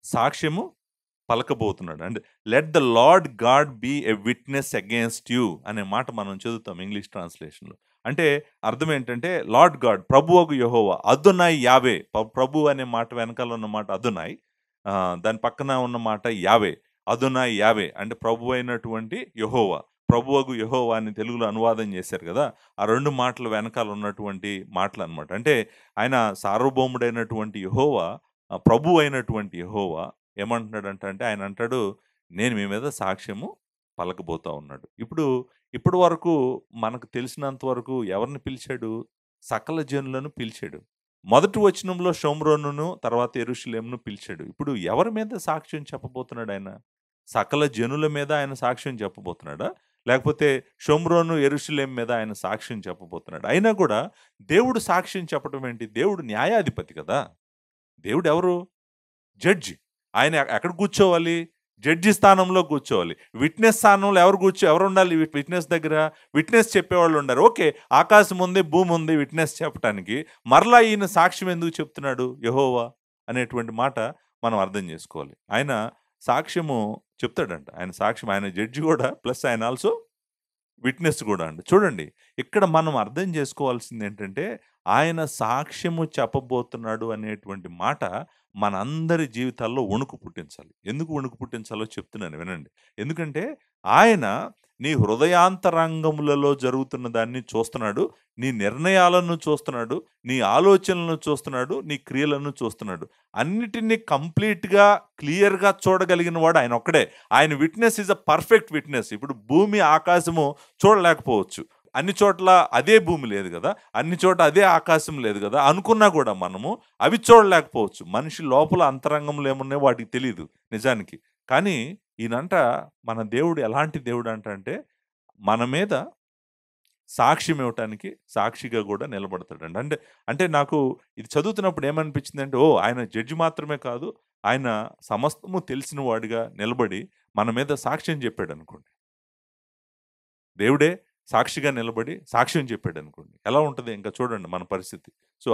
సాక్ష్యము పలకబోతున్నాడు. And let the Lord God be a witness against you అనే మాట మనం చదువుతాం ఇంగ్లీష్ ట్రాన్స్‌లేషన్‌లో. అంటే అర్థం ఏంటంటే, లార్డ్ గాడ్, ప్రభువగు యెహోవా, అదోనై యావే. ప్రభు అనే మాట వెనకాల ఉన్న మాట అదోనై. దాని పక్కన ఉన్న మాట యావే. అదోనై యావే అంటే ప్రభు అయినటువంటి యెహోవా. ప్రభువగు యెహోవా అని తెలుగులో అనువాదం చేశారు కదా! ఆ 2 మాటలు వెనకాల ఉన్నటువంటి మాటలనమాట. అంటే ఆయన సార్వభౌముడైనటువంటి యెహోవా, ప్రభువు అయినటువంటి యెహోవా ఏమంటున్నాడంటే, ఆయన అంటాడు, నేను మీ మీద సాక్ష్యము పలకబోతా ఉన్నాడు. ఇప్పటి వరకు మనకు తెలిసినంత వరకు ఎవరిని పిలిచాడు? సకల జనులను పిలిచాడు. మొదటి వచనంలో షోమ్రోనును, తర్వాత యెరూషలేమును పిలిచాడు. ఇప్పుడు ఎవరి మీద సాక్ష్యం చెప్పబోతున్నాడు ఆయన? సకల జనుల మీద ఆయన సాక్ష్యం చెప్పబోతున్నాడా? లేకపోతే షోమ్రోను, యెరూషలేం మీద ఆయన సాక్ష్యం చెప్పబోతున్నాడా? అయినా కూడా దేవుడు సాక్ష్యం చెప్పడం ఏంటి? దేవుడు న్యాయాధిపతి కదా! దేవుడెవరు? జడ్జి. ఆయన ఎక్కడ కూర్చోవాలి? జడ్జి స్థానంలో కూర్చోవాలి. విట్‌నెస్ స్థానంలో ఎవరుండాలి విట్‌నెస్ దగ్గర? విట్‌నెస్ చెప్పేవాళ్ళు ఉండారు. ఓకే. ఆకాశం ఉంది, భూమి ఉంది విట్‌నెస్ చెప్పటానికి. మరలా ఈయన సాక్ష్యం ఎందుకు చెప్తున్నాడు? యెహోవా అనేటువంటి మాట మనం అర్థం చేసుకోవాలి. ఆయన సాక్ష్యము చెప్తాడంట. ఆయన జడ్జి కూడా, ప్లస్ ఆయన ఆల్సో విట్‌నెస్ గూడా అండి. చూడండి, ఇక్కడ మనం అర్థం చేసుకోవాల్సిందేంటంటే, ఆయన సాక్ష్యము చెప్పబోతున్నాడు అనేటువంటి మాట మనందరి జీవితాల్లో వణుకు పుట్టించాలి. ఎందుకు వణుకు పుట్టించాలో చెప్తున్నాను వినండి. ఎందుకంటే, ఆయన నీ హృదయాంతరంగములలో జరుగుతున్న దాన్ని చూస్తున్నాడు. నీ నిర్ణయాలను చూస్తున్నాడు. నీ ఆలోచనలను చూస్తున్నాడు. నీ క్రియలను చూస్తున్నాడు. అన్నిటిని కంప్లీట్‌గా, క్లియర్‌గా చూడగలిగిన వాడు ఆయన ఒక్కడే. ఆయన witness is a perfect witness. ఇప్పుడు భూమి, ఆకాశము చూడలేకపోవచ్చు. అన్ని చోట్ల అదే భూమి లేదు గదా! అన్ని చోట అదే ఆకాశం లేదు గదా! అనుకున్నా గూడా మనము అవి చూడలేకపోవచ్చు. మనిషి లోపల అంతరంగంలో ఏమున్నాయో వాటికి తెలీదు నిజానికి. కానీ ఈయనంట మన దేవుడు ఎలాంటి దేవుడంట అంటే, మన మీద సాక్ష్యం ఇవ్వటానికి సాక్షిగా గూడా నిలబడతాడండి. అంటే అంటే నాకు ఇది చదువుతున్నప్పుడు ఏమనిపించిందంటే, ఓహ్! ఆయన జడ్జి మాత్రమే కాదు, ఆయన సమస్తము తెలిసిన వాడిగా నిలబడి మన మీద సాక్ష్యం చెప్పాడనుకోండి. దేవుడే సాక్షిగా నిలబడి సాక్ష్యం చెప్పాడనుకోండి. ఎలా ఉంటది ఇంకా చూడండి మన పరిస్థితి. సో,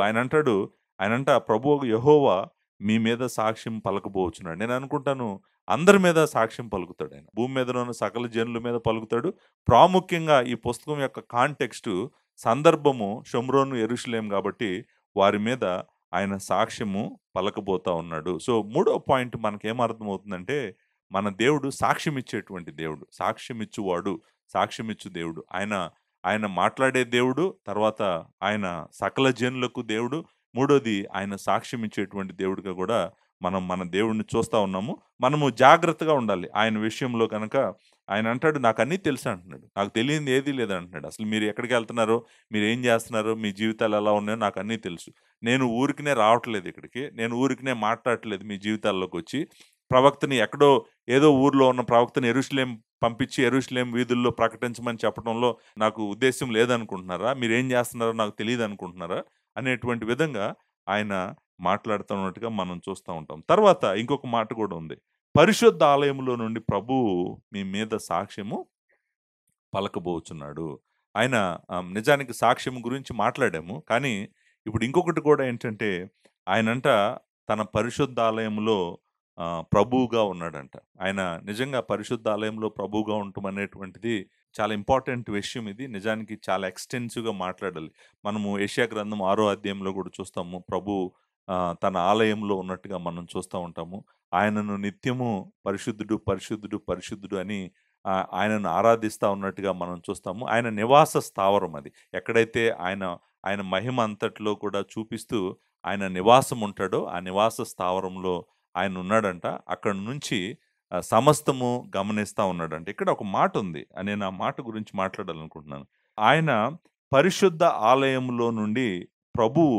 ఆయనంట ప్రభువగు యెహోవా మీ మీద సాక్ష్యం పలకబోచున్నాడు. నేననుకుంటాను అందరి మీద సాక్ష్యం పలుకుతాడాయన. భూమి మీద ఉన్న సకల జనుల మీద పలుకుతాడు. ప్రాముఖ్యంగా ఈ పుస్తకం యొక్క కాంటెక్స్టు సందర్భము షోమ్రోను, యెరూషలేం గాబట్టి వారి మీద ఆయన సాక్ష్యము పలకబోతా ఉన్నాడు. సో, మూడో పాయింట్ మనకేమర్థమవుతుందంటే, మన దేవుడు సాక్ష్యమిచ్చేటువంటి దేవుడు. సాక్ష్యమిచ్చువాడు. సాక్ష్యమిచ్చు దేవుడు. ఆయన మాట్లాడే దేవుడు. తర్వాత ఆయన సకల జనులకు దేవుడు. మూడోది ఆయన సాక్ష్యమిచ్చేటువంటి దేవుడిగా గూడా మనం మన దేవుడిని చూస్తా ఉన్నాము. మనము జాగ్రత్తగా ఉండాలి. ఆయన విషయంలో గనక ఆయన అంటాడు, "నాకన్నీ తెలుసు" అంటున్నాడు. "నాకు తెలియనిది ఏదీ లేదంటున్నాడు." అసలు మీరు ఎక్కడికెళ్తున్నారో, మీరేం జేస్తున్నారో, మీ జీవితాలు ఎలా ఉన్నాయో నాకన్నీ తెలుసు. నేను ఊరికనే రావట్లేదు ఇక్కడికి. నేను ఊరికనే మాట్లాడట్లేదు మీ జీవితాల్లోకొచ్చి. ప్రవక్తని ఎక్కడో ఏదో ఊర్లో ఉన్న ప్రవక్తని యెరూషలేం పంపించి యెరూషలేం వీధుల్లో ప్రకటించమని చెప్పడంలో నాకు ఉద్దేశ్యం లేదనుకుంటున్నారా? మీరేం జేస్తున్నారో నాకు తెలీదనుకుంటున్నారా? అనేటువంటి విధంగా ఆయన మాట్లాడుతున్నట్టుగా మనం చూస్తా ఉంటాం. తర్వాత ఇంకొక మాట గూడా ఉంది. పరిశుద్ధ ఆలయంలో నుండి ప్రభువు మీ మీద సాక్ష్యము పలకబోచున్నాడు. ఆయన నిజానికి సాక్ష్యం గురించి మాట్లాడాము. కానీ ఇప్పుడు ఇంకొకటి కూడా ఏంటంటే, ఆయనంట తన పరిశుద్ధాలయంలో ప్రభువుగా ఉన్నాడంట. ఆయన నిజంగా పరిశుద్ధాలయంలో ప్రభువుగా ఉండటం అనేటువంటిది చాలా ఇంపార్టెంట్ విషయం ఇది. నిజానికి చాలా ఎక్స్‌టెన్సివ్‌గా మాట్లాడాలి. మనము యెషయా గ్రంథం 6 అధ్యాయంలో కూడా చూస్తాము. ప్రభువు తన ఆలయంలో ఉన్నట్టుగా మనం చూస్తా ఉంటాము. ఆయనను నిత్యము పరిశుద్ధుడు, పరిశుద్ధుడు, పరిశుద్ధుడు అని ఆయనను ఆరాధిస్తా ఉన్నట్టుగా మనం చూస్తాము. ఆయన నివాస స్థావరం అది. ఎక్కడైతే ఆయన మహిమ అంతట్లో కూడా చూపిస్తూ ఆయన నివాసం ఉంటాడో, ఆ నివాస స్థావరంలో ఆయనున్నాడంట. అక్కడి నుంచి సమస్తము గమనిస్తా ఉన్నాడంట. ఇక్కడ ఒక మాటుంది. నేను ఆ మాట గురించి మాట్లాడాలనుకుంటున్నాను. ఆయన పరిశుద్ధ ఆలయంలో నుండి ప్రభువు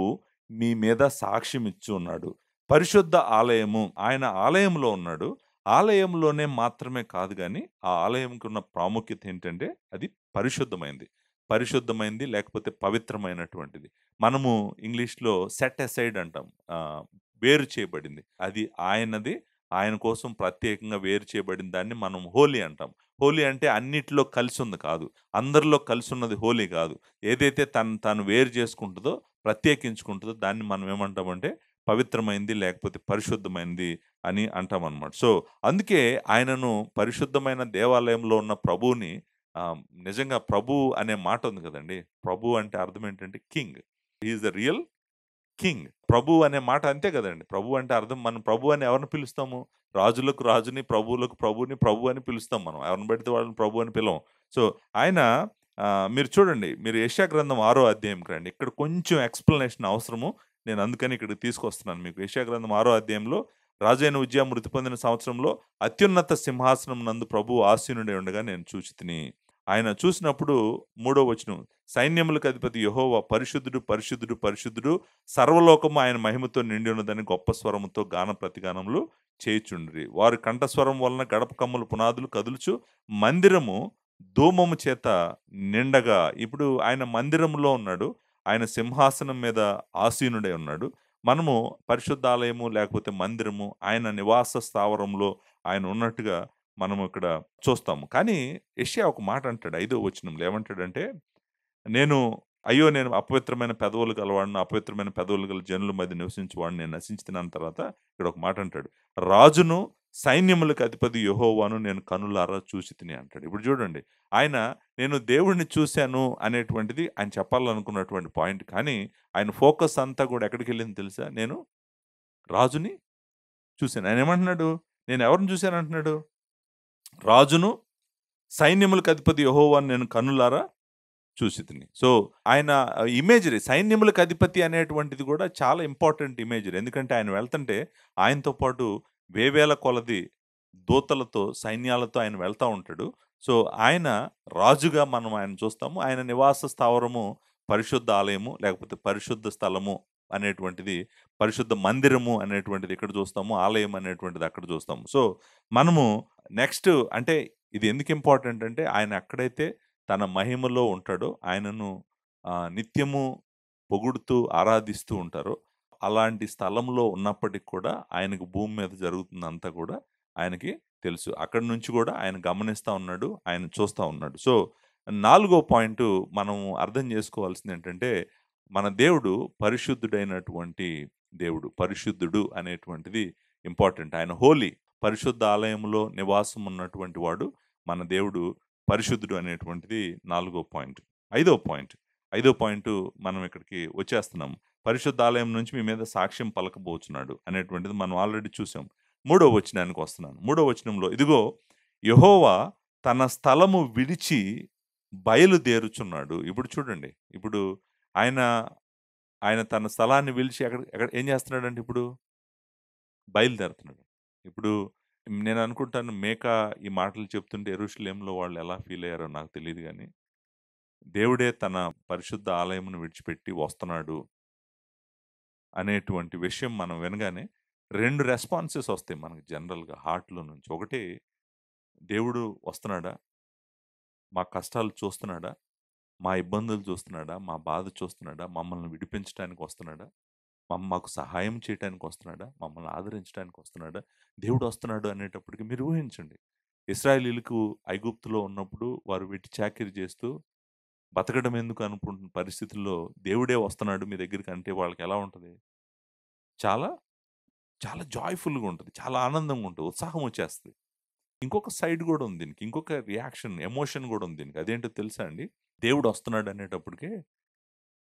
మీ మీద సాక్ష్యం ఇచ్చి ఉన్నాడు. పరిశుద్ధ ఆలయము ఆయన ఆలయంలో ఉన్నాడు. ఆలయంలోనే మాత్రమే కాదు గానీ, ఆ ఆలయంకున్న ప్రాముఖ్యత ఏంటంటే, అది పరిశుద్ధమైంది. పరిశుద్ధమైంది లేకపోతే పవిత్రమైనటువంటిది. మనము ఇంగ్లీష్‌లో సెట్ అసైడ్ అంటాం. వేరు చేయబడింది. అది ఆయనది. ఆయన కోసం ప్రత్యేకంగా వేరు చేయబడిన దాన్ని మనం హోలీ అంటాం. హోలీ అంటే అన్నిట్లో కలిసుంది కాదు. అందరిలో కలిసున్నది హోలీ కాదు. ఏదైతే తనను తాను వేరు చేసుకుంటదో, ప్రత్యేకించుకుంటదో దాన్ని మనం ఏమంటామంటే పవిత్రమైంది లేకపోతే పరిశుద్ధమైంది అని అంటామనమాట. సో, అందుకే ఆయనను పరిశుద్ధమైన దేవాలయంలో ఉన్న ప్రభువుని ఆహ్, నిజంగా ప్రభు అనే మాట ఉంది కదండీ! ప్రభు అంటే అర్థం ఏంటంటే king. He is the real king. ప్రభు అనే మాట అంతే గదండీ! ప్రభు అంటే అర్థం మనం ప్రభు అని ఎవరిని పిలుస్తాము? రాజులకు రాజుని, ప్రభువులకు ప్రభువుని, ప్రభు అని పిలుస్తాం మనం. ఎవరిని బడితే వాళ్ళని ప్రభు అని పిలవం. సో, ఆయన మీరు చూడండి. మీరు యెషయా గ్రంథం 6 అధ్యాయంకి రండి. ఇక్కడ కొంచెం ఎక్స్‌ప్లనేషన్ అవసరము. నేను అందుకని ఇక్కడికి తీసుకొస్తున్నాను మీకు. యెషయా గ్రంథం 6 అధ్యాయంలో రాజైన ఉజ్జియా మృతి పొందిన సంవత్సరంలో అత్యున్నత సింహాసనం నందు ప్రభువు ఆసీనుడై ఉండగా నేను చూచితిని. ఆయన చూసినప్పుడు మూడో వచనం సైన్యములకు అధిపతి యెహోవా పరిశుద్ధుడు, పరిశుద్ధుడు, పరిశుద్ధుడు సర్వలోకము ఆయన మహిమతో నిండి ఉన్నదని గొప్ప స్వరముతో గాన ప్రతిగానములు చేయుచుండిరి. వారి కంఠస్వరం వలన గడప కమ్ముల పునాదులు కదులుచు మందిరము ధూమము చేత నిండగా ఇప్పుడు ఆయన మందిరంలో ఉన్నాడు. ఆయన సింహాసనం మీద ఆసీనుడై ఉన్నాడు. మనము పరిశుద్ధాలయము లేకపోతే మందిరము ఆయన నివాస స్థావరంలో ఆయన ఉన్నట్టుగా మనము ఇక్కడ చూస్తాము. కానీ యెషయా ఒక మాట అంటాడు 5వ వచనంలో ఏమంటాడంటే నేను అయ్యో! నేను అపవిత్రమైన పెదవులు గలవాడిని, అపవిత్రమైన పెదవులు గల జనుల మధ్య నివసించువాడిని నేను నశించితినన్న తర్వాత ఇక్కడ ఒక మాట అంటాడు. రాజును సైన్యములకు అధిపతి యెహోవాను నేను కనులారా చూసి తిని అంటాడు. ఇప్పుడు చూడండి ఆయన నేను దేవుడిని చూశాను అనేటువంటిది ఆయన చెప్పాలనుకున్నటువంటి పాయింట్. కానీ ఆయన ఫోకస్ అంతా కూడా ఎక్కడికెళ్ళింది తెలుసా? నేను రాజుని చూసాను. ఆయన ఏమంటున్నాడు? నేను ఎవరిని చూసాను అంటున్నాడు? రాజును సైన్యములకు అధిపతి యెహోవాను నేను కన్నులారా చూసితిని. సో, ఆయన ఇమేజరీ సైన్యములకు అధిపతి అనేటువంటిది కూడా చాలా ఇంపార్టెంట్ ఇమేజరీ. ఎందుకంటే ఆయన వెళ్తుంటే ఆయనతో పాటు వేవేల కొలది దూతలతో, సైన్యాలతో ఆయన వెళ్తా ఉంటాడు. సో, ఆయన రాజుగా మనం ఆయన చూస్తాము. ఆయన నివాస స్థావరము పరిశుద్ధ ఆలయము, లేకపోతే పరిశుద్ధ స్థలము అనేటువంటిది, పరిశుద్ధ మందిరము అనేటువంటిది ఇక్కడ చూస్తాము. ఆలయం అనేటువంటిది అక్కడ చూస్తాము. సో, మనము నెక్స్ట్ అంటే ఇది ఎందుకు ఇంపార్టెంట్ అంటే ఆయన ఎక్కడైతే తన మహిమలో ఉంటాడో, ఆయనను నిత్యము పొగుడుతూ, ఆరాధిస్తూ ఉంటారో, అలాంటి స్థలంలో ఉన్నప్పటికి కూడా ఆయనకు భూమి మీద జరుగుతుందంతా కూడా ఆయనకి తెలుసు. అక్కడి నుంచి కూడా ఆయన గమనిస్తా ఉన్నాడు. ఆయన చూస్తా ఉన్నాడు. సో, నాలుగో పాయింటు మనం అర్థం చేసుకోవాల్సిందేంటంటే, మన దేవుడు పరిశుద్ధుడైనటువంటి దేవుడు. పరిశుద్ధుడు అనేటువంటిది ఇంపార్టెంట్. ఆయన హోలీ. పరిశుద్ధ ఆలయంలో నివాసం ఉన్నటువంటి వాడు మన దేవుడు పరిశుద్ధుడు అనేటువంటిది నాలుగో పాయింట్. ఐదో పాయింట్. ఐదో పాయింటు మనం ఇక్కడికి వచ్చేస్తున్నాం. పరిశుద్ధాలయం నుంచి మీ మీద సాక్ష్యం పలకబోచున్నాడు అనేటువంటిది మనం ఆల్రెడీ చూసాం. మూడో వచనానికి వస్తున్నాను. మూడో వచనంలో ఇదిగో యెహోవా తన స్థలము విడిచి బయలుదేరుచున్నాడు. ఇప్పుడు చూడండి. ఇప్పుడు ఆయన, ఆయన తన స్థలాన్ని విడిచి ఎక్కడ ఎక్కడ ఏం చేస్తున్నాడంటే ఇప్పుడు బయలుదేరుతున్నాడు. ఇప్పుడు నేను అనుకుంటాను మేకా ఈ మాటలు చెప్తుంటే యెరూషలేములో వాళ్ళు ఎలా ఫీల్ అయ్యారో నాకు తెలీదు గానీ, దేవుడే తన పరిశుద్ధ ఆలయమును విడిచిపెట్టి వస్తున్నాడు అనేటువంటి విషయం మనం వినగానే 2 రెస్పాన్సెస్ వస్తాయి మనకు జనరల్‌గా హార్ట్‌లో నుంచి. ఒకటి దేవుడు వస్తున్నాడా? మా కష్టాలు చూస్తున్నాడా? మా ఇబ్బందులు చూస్తున్నాడా? మా బాధ చూస్తున్నాడా? మమ్మల్ని విడిపించటానికి వస్తున్నాడా? మాకు సహాయం చేయటానికి వస్తున్నాడా? మమ్మల్ని ఆదరించడానికి వస్తున్నాడా? దేవుడు వస్తున్నాడు అనేటప్పటికి మీరు ఊహించండి. ఇశ్రాయేలీయులకు ఐగుప్తులో ఉన్నప్పుడు వారు వెట్టి చాకిరీ చేస్తూ బతకడం ఎందుకు అనుకుంటున్న పరిస్థితుల్లో దేవుడే వస్తున్నాడు మీ దగ్గరికి అంటే వాళ్ళకి ఎలా ఉంటది? చాలా, చాలా జాయ్‌ఫుల్‌గా ఉంటది. చాలా ఆనందంగా ఉంటది. ఉత్సాహం వచ్చేస్తది. ఇంకొక సైడ్ గూడా ఉంది దీనికి. ఇంకొక రియాక్షన్, ఎమోషన్ గూడా ఉంది దీనికి. అదేంటో తెలుసా అండి? దేవుడు వస్తున్నాడు అనేటప్పటికే,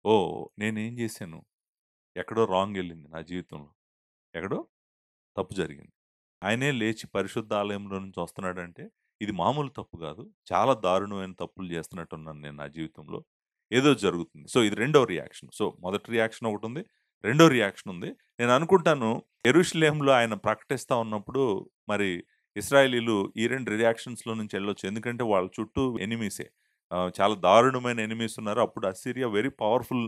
ఓహ్! నేనేం చేశాను? ఎక్కడో రాంగ్ ఎళ్ళింది నా జీవితంలో. ఎక్కడో తప్పు జరిగింది. ఆయనే లేచి పరిశుద్ధాలయంలో నుంచి వస్తున్నాడంటే, ఇది మామూలు తప్పు గాదు. చాలా దారుణమైన తప్పులు చేస్తున్నట్టున్నాను నేను నా జీవితంలో. ఏదో జరుగుతుంది. సో, ఇది రెండో రియాక్షన్. సో, మొదటి రియాక్షన్ ఒకటుంది. రెండో రియాక్షన్ ఉంది. నేను అనుకుంటాను యెరూషలేములో ఆయన ప్రకటిస్తా ఉన్నప్పుడు మరి ఇశ్రాయేలీయులు ఈ 2 రియాక్షన్స్‌లో నుంచి ఎళ్ళొచ్చు. ఎందుకంటే వాళ్ళ చుట్టూ ఎనిమీసే. చాలా దారుణమైన ఎనిమీస్ ఉన్నారు. అప్పుడు అస్సిరియా వెరీ పవర్‌ఫుల్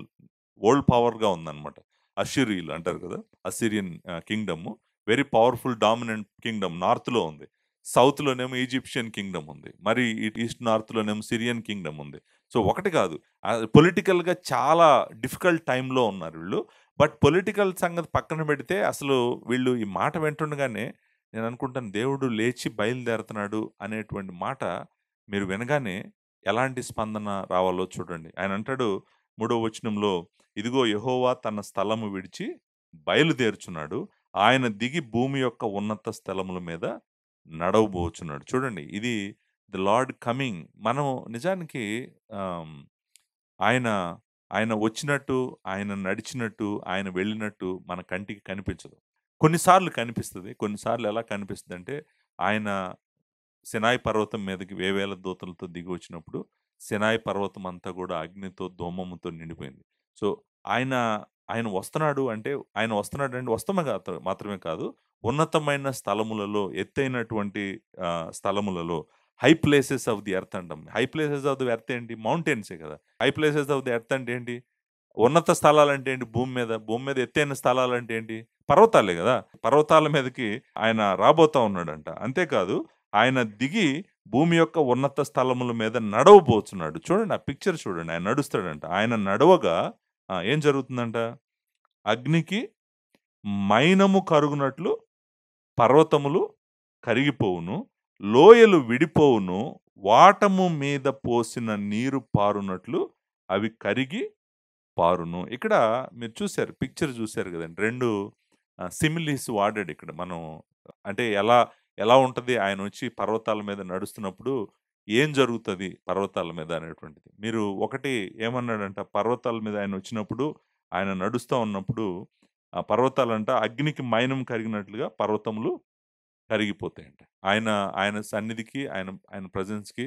వరల్డ్ పవర్‌గా ఉందన్నమాట. అష్షూరీయులు అంటారు కదా! Assyrian Kingdom. Very powerful dominant Kingdom నార్త్‌లో ఉంది. సౌత్‌లోనేమో ఈజిప్షియన్ కింగ్‌డమ్ ఉంది. మరి ఈస్ట్ నార్త్‌లోనేమో సిరియన్ కింగ్‌డమ్ ఉంది. సో, ఒకటి కాదు. పొలిటికల్‌గా చాలా డిఫికల్ట్ టైమ్‌లో ఉన్నారు వీళ్ళు. బట్ పొలిటికల్ సంగతి పక్కన పెడితే అసలు వీళ్ళు ఈ మాట వింటుండగానే నేను అనుకుంటాను దేవుడు లేచి బయలుదేరుతున్నాడు అనేటువంటి మాట మీరు వినగానే ఎలాంటి స్పందన రావాలో చూడండి. ఆయన అంటాడు మూడో వచనంలో, "ఇదిగో యెహోవా తన స్థలము విడిచి బయలుదేరుచున్నాడు. ఆయన దిగి భూమి యొక్క ఉన్నత స్థలముల మీద నడవబోచున్నాడు." చూడండి ఇది ది లార్డ్ కమింగ్. మనం నిజానికి ఆహ్, ఆయన, ఆయన వచ్చినట్టు, ఆయన నడిచినట్టు, ఆయన వెళ్ళినట్టు మన కంటికి కనిపించదు. కొన్నిసార్లు కనిపిస్తది. కొన్నిసార్లు ఎలా కనిపిస్తదంటే, ఆయన సినాయి పర్వతం మీదకి వేవేల దూతలతో దిగివచ్చినప్పుడు, సినాయి పర్వతం అంతా గూడా అగ్నితో, ధూమముతో నిండిపోయింది. సో, ఆయన, ఆయన వస్తున్నాడు అంటే, ఆయన వస్తున్నాడంటే వస్తమే మాత్రమే కాదు, ఉన్నతమైన స్థలములలో, ఎత్తైనటువంటి స్థలములలో, high places of the earth అంటాం. High places of the earth ఏంటి? మౌంటైన్సే కదా! High places of the earth అంటే ఏంటి? ఉన్నత స్థలాలంటే ఏంటి భూమి మీద? భూమి మీద ఎత్తైన స్థలాలంటే ఏంటి? పర్వతాలే గదా! పర్వతాల మీదకి ఆయన రాబోతా ఉన్నాడంట. అంతేకాదు ఆయన దిగి భూమి యొక్క ఉన్నత స్థలముల మీద నడవబోచున్నాడు. చూడండి ఆ పిక్చర్ చూడండి. ఆయన నడుస్తాడంట. ఆయన నడవగా ఏం జరుగుతుందంట? అగ్నికి మైనము కరుగునట్లు పర్వతములు కరిగిపోవును. లోయలు విడిపోవును. వాటము మీద పోసిన నీరు పారునట్లు అవి కరిగి పారును. ఇక్కడ మీరు చూసారు. పిక్చర్ చూసారు గదండీ. 2 సిమిలీస్ వాడాడిక్కడ. మనం అంటే ఎలా ఉంటది ఆయనొచ్చి పర్వతాల మీద నడుస్తున్నప్పుడు ఏం జరుగుతది పర్వతాల మీద అనేటువంటిది. మీరు ఒకటి ఏమన్నాడంట పర్వతాల మీద ఆయనొచ్చినప్పుడు, ఆయన నడుస్తా ఉన్నప్పుడు ఆ పర్వతాలంట అగ్నికి మైనం కరిగినట్లుగా పర్వతములు కరిగిపోతాయంట. ఆయన ఆయన సన్నిధికి, ఆయన ఆయన ప్రెజెన్స్‌కి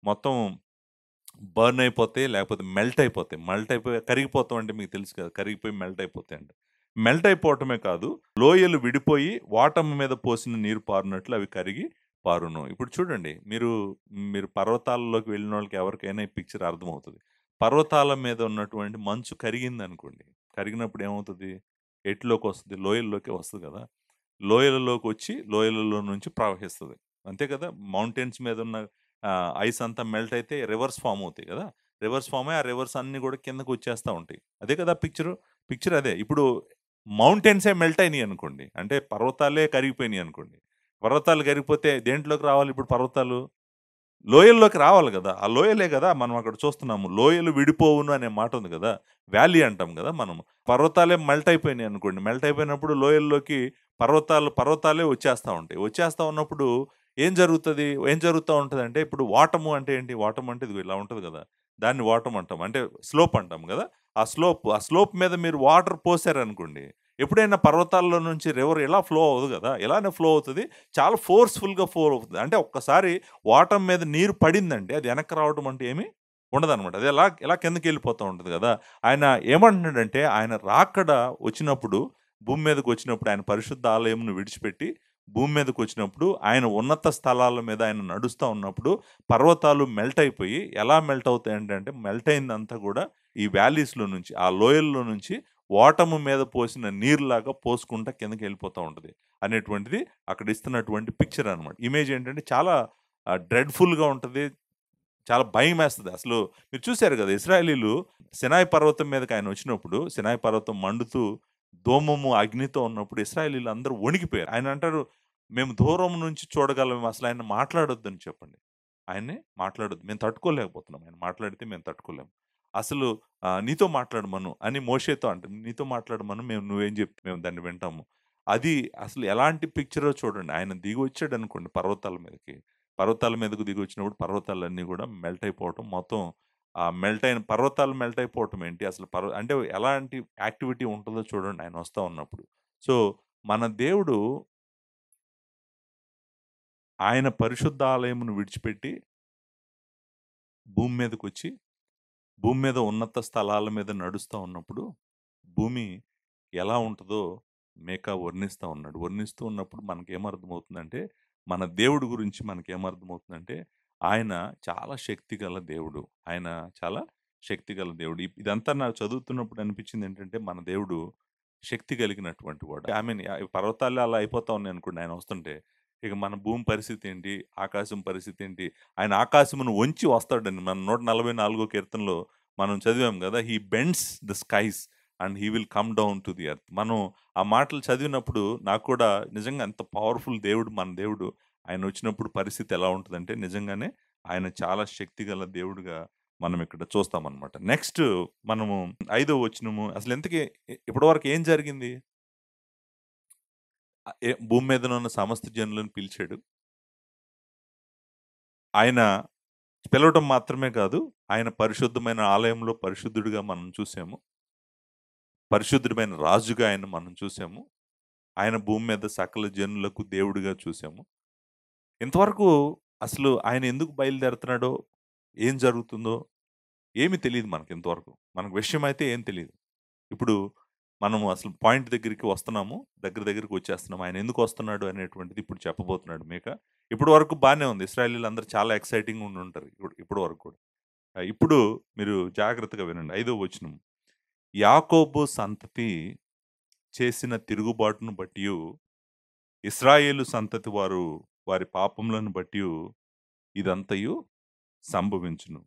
మొత్తం బర్న్ అయిపోతాయి, లేకపోతే మెల్ట్ అయిపోతాయి. మెల్ట్ అయిపోయి కరిగిపోతాం అంటే మీకు తెలుసు కదా! కరిగిపోయి మెల్ట్ అయిపోతాయండి. మెల్ట్ అయిపోవటమే కాదు, లోయలు విడిపోయి వాటము మీద పోసిన నీరు పారునట్లు అవి కరిగి పారును. ఇప్పుడు చూడండి, మీరు పర్వతాల్లోకి వెళ్ళినోళ్ళకి ఎవరికైనా ఈ పిక్చర్ అర్థమవుతది. పర్వతాల మీద ఉన్నటువంటి మంచు కరిగిందనుకోండి. కరిగినప్పుడు ఏమవుతది? ఎటులోకొస్తది? లోయల్లోకే వస్తది కదా! లోయలలోకొచ్చి లోయలలో నుంచి ప్రవహిస్తది. అంతే కదా! మౌంటైన్స్ మీదున్న ఐస్ అంతా మెల్ట్ అయితే రివర్స్ ఫార్మ్ అవుతాయి కదా! రివర్స్ ఫార్మ్ అయ్యి, ఆ రివర్స్ అన్నీ కూడా కిందకొచ్చేస్తా ఉంటాయి. అదే కదా పిక్చరు. పిక్చర్ అదే. ఇప్పుడు మౌంటైన్సే మెల్ట్ అయినియనుకోండి. అంటే పర్వతాలే కరిగిపోయినియనుకోండి. పర్వతాలు కరిగిపోతే దేంట్లోకి రావాలి ఇప్పుడు పర్వతాలు? లోయల్లోకి రావాలి గదా! ఆ లోయలే గదా మనం అక్కడ చూస్తున్నాము. లోయలు విడిపోవును అనే మాట ఉంది గదా! వ్యాలీ అంటాం గదా మనం. పర్వతాలే మెల్ట్ అయిపోయినాయనుకోండి. మెల్ట్ అయిపోయినప్పుడు లోయల్లోకి పర్వతాలే వచ్చేస్తా ఉంటాయి. వచ్చేస్తా ఉన్నప్పుడు ఏం జరుగుతా ఉంటదంటే, ఇప్పుడు వాటము అంటే ఏంటి? వాటం అంటే ఇదిగో ఇలా ఉంటది గదా! దాన్ని వాటం అంటాం. అంటే స్లోప్ అంటాం గదా! ఆ స్లోప్ మీద మీరు వాటర్ పోసారనుకోండి, ఎప్పుడైనా పర్వతాల్లో నుంచి రివర్ ఇలా ఫ్లో అవ్వదు గదా! ఇలానే ఫ్లో అవుతది. చాలా ఫోర్స్‌ఫుల్‌గా ఫ్లో అవుతది. అంటే ఒక్కసారి వాటర్ మీద నీరు పడిందంటే అది వెనక్కి రావడం అంటే ఏమి ఉండదనమాట. అది ఇలా కిందకెళ్ళిపోతా ఉంటది గదా! ఆయన ఏమంటున్నాడంటే, ఆయన రాకడ వచ్చినప్పుడు, భూమి మీదకొచ్చినప్పుడు, ఆయన పరిశుద్ధ ఆలయమును విడిచిపెట్టి భూమి మీదకొచ్చినప్పుడు, ఆయన ఉన్నత స్థలాల మీద ఆయన నడుస్తా ఉన్నప్పుడు, పర్వతాలు మెల్ట్ అయిపోయి ఎలా మెల్ట్ అవుతాయంటే, మెల్ట్ అయిందంతా గూడా ఈ వ్యాలీస్‌లో నుంచి, ఆ లోయల్లో నుంచి ఓటము మీద పోసిన నీరులాగా పోసుకుంటా కిందకెళ్ళిపోతా ఉంటది. అనేటువంటిది అక్కడ ఇస్తున్నటువంటి పిక్చర్ అనమాట. ఇమేజ్ ఏంటంటే చాలా డ్రెడ్‌ఫుల్‌గా ఉంటది. చాలా భయమేస్తది. అసలు మీరు చూసారు గదా! ఇశ్రాయేలీలు సినాయి పర్వతం మీదకి ఆయన వచ్చినప్పుడు, సినాయి పర్వతం మండుతూ ధూమము, అగ్నితో ఉన్నప్పుడు ఇశ్రాయేలీయులు అందరూ వణికిపోయారు. ఆయన అంటారు, "మేము దూరం నుంచి చూడగలం. అసలు ఆయన మాట్లాడొద్దని చెప్పండి. ఆయన్ని మాట్లాడొద్దు. మేము తట్టుకోలేకపోతున్నాం. ఆయన మాట్లాడితే మేము తట్టుకోలేము. అసలు నీతో మాట్లాడమను" అని మోషేతో అంటారు. "నీతో మాట్లాడమను. నువ్వేం చెప్తే మేము దాన్ని వింటాము." అది అసలు ఎలాంటి పిక్చరో చూడండి. ఆయన దిగొచ్చాడనుకోండి పర్వతాల మీదకి. పర్వతాల మీదకు దిగొచ్చినప్పుడు పర్వతాలన్నీ గూడా మెల్ట్ అయిపోవటం. మొత్తం మెల్ట్ అయిన పర్వతాలు మెల్ట్ అయిపోవటం ఏంటి? అసలు అంటే ఎలాంటి యాక్టివిటీ ఉంటదో చూడండి ఆయన వస్తా ఉన్నప్పుడు. సో, మన దేవుడు ఆయన పరిశుద్ధాలయమును విడిచిపెట్టి భూమి మీదకొచ్చి, భూమి మీద ఉన్నత స్థలాల మీద నడుస్తా ఉన్నప్పుడు, భూమి ఎలా ఉంటదో మేకా వర్ణిస్తా ఉన్నాడు. వర్ణిస్తూ ఉన్నప్పుడు మనకేమర్థమవుతుందంటే, మన దేవుడి గురించి మనకేమర్థమవుతుందంటే, ఆయన చాలా శక్తిగల దేవుడు. ఆయన చాలా శక్తిగల దేవుడు. ఇదంతా నాకు చదువుతున్నప్పుడు అనిపించిందేంటంటే, మన దేవుడు శక్తి కలిగినటువంటి వాడు. ఐ మీన్ పర్వతాలే అలా అయిపోతా ఉన్నాయనుకోండి ఆయన వస్తుంటే, ఇక మన భూమి పరిస్థితి ఏంటి? ఆకాశం పరిస్థితి ఏంటి? ఆయన ఆకాశమును వంచి వస్తాడండి. మన 144 కీర్తనలో మనం చదివాం గదా! He bends the skies and he will come down to the earth. మనం ఆ మాటలు చదివినప్పుడు నాకు కూడా నిజంగా ఎంత పవర్‌ఫుల్ దేవుడు మన దేవుడు. ఆయనొచ్చినప్పుడు పరిస్థితి ఎలా ఉంటదంటే నిజంగానే ఆయన చాలా శక్తిగల దేవుడుగా మనం ఇక్కడ చూస్తామనమాట. నెక్స్ట్ మనము ఐదో వచనము అసలు ఇంతకీ ఇప్పటివరకు ఏం జరిగింది? భూమి మీదనున్న సమస్త జనులను పిలిచాడు. ఆయన పిలవటం మాత్రమే కాదు, ఆయన పరిశుద్ధమైన ఆలయంలో పరిశుద్ధుడిగా మనం చూసాము. పరిశుద్ధుడమైన రాజుగా ఆయన మనం చూసాము. ఆయన భూమి మీద సకల జనులకు దేవుడిగా చూసాము. ఇంతవరకు అసలు ఆయన ఎందుకు బయలుదేరుతున్నాడో, ఏం జరుగుతుందో ఏమి తెలీదు మనకింతవరకు. మనకు విషయమైతే ఏం తెలీదు. ఇప్పుడు మనము అసలు పాయింట్ దగ్గరికి వస్తున్నాము. దగ్గరికి వచ్చేస్తున్నాము. ఆయన ఎందుకు వస్తున్నాడు అనేటువంటిది ఇప్పుడు చెప్పబోతున్నాడు మీకా. ఇప్పటి వరకు బానే ఉంది. ఇశ్రాయేలీయులందరూ చాలా ఎక్సైటింగ్‌గా ఉండుంటారు. ఇప్పటి వరకు కూడా. ఇప్పుడు మీరు జాగ్రత్తగా వినండి. 5వ వచనం. యాకోబు సంతతి చేసిన తిరుగుబాటును బట్టియు, ఇశ్రాయేలు సంతతి వారి పాపములను బట్టియు ఇదంతయు సంభవించును.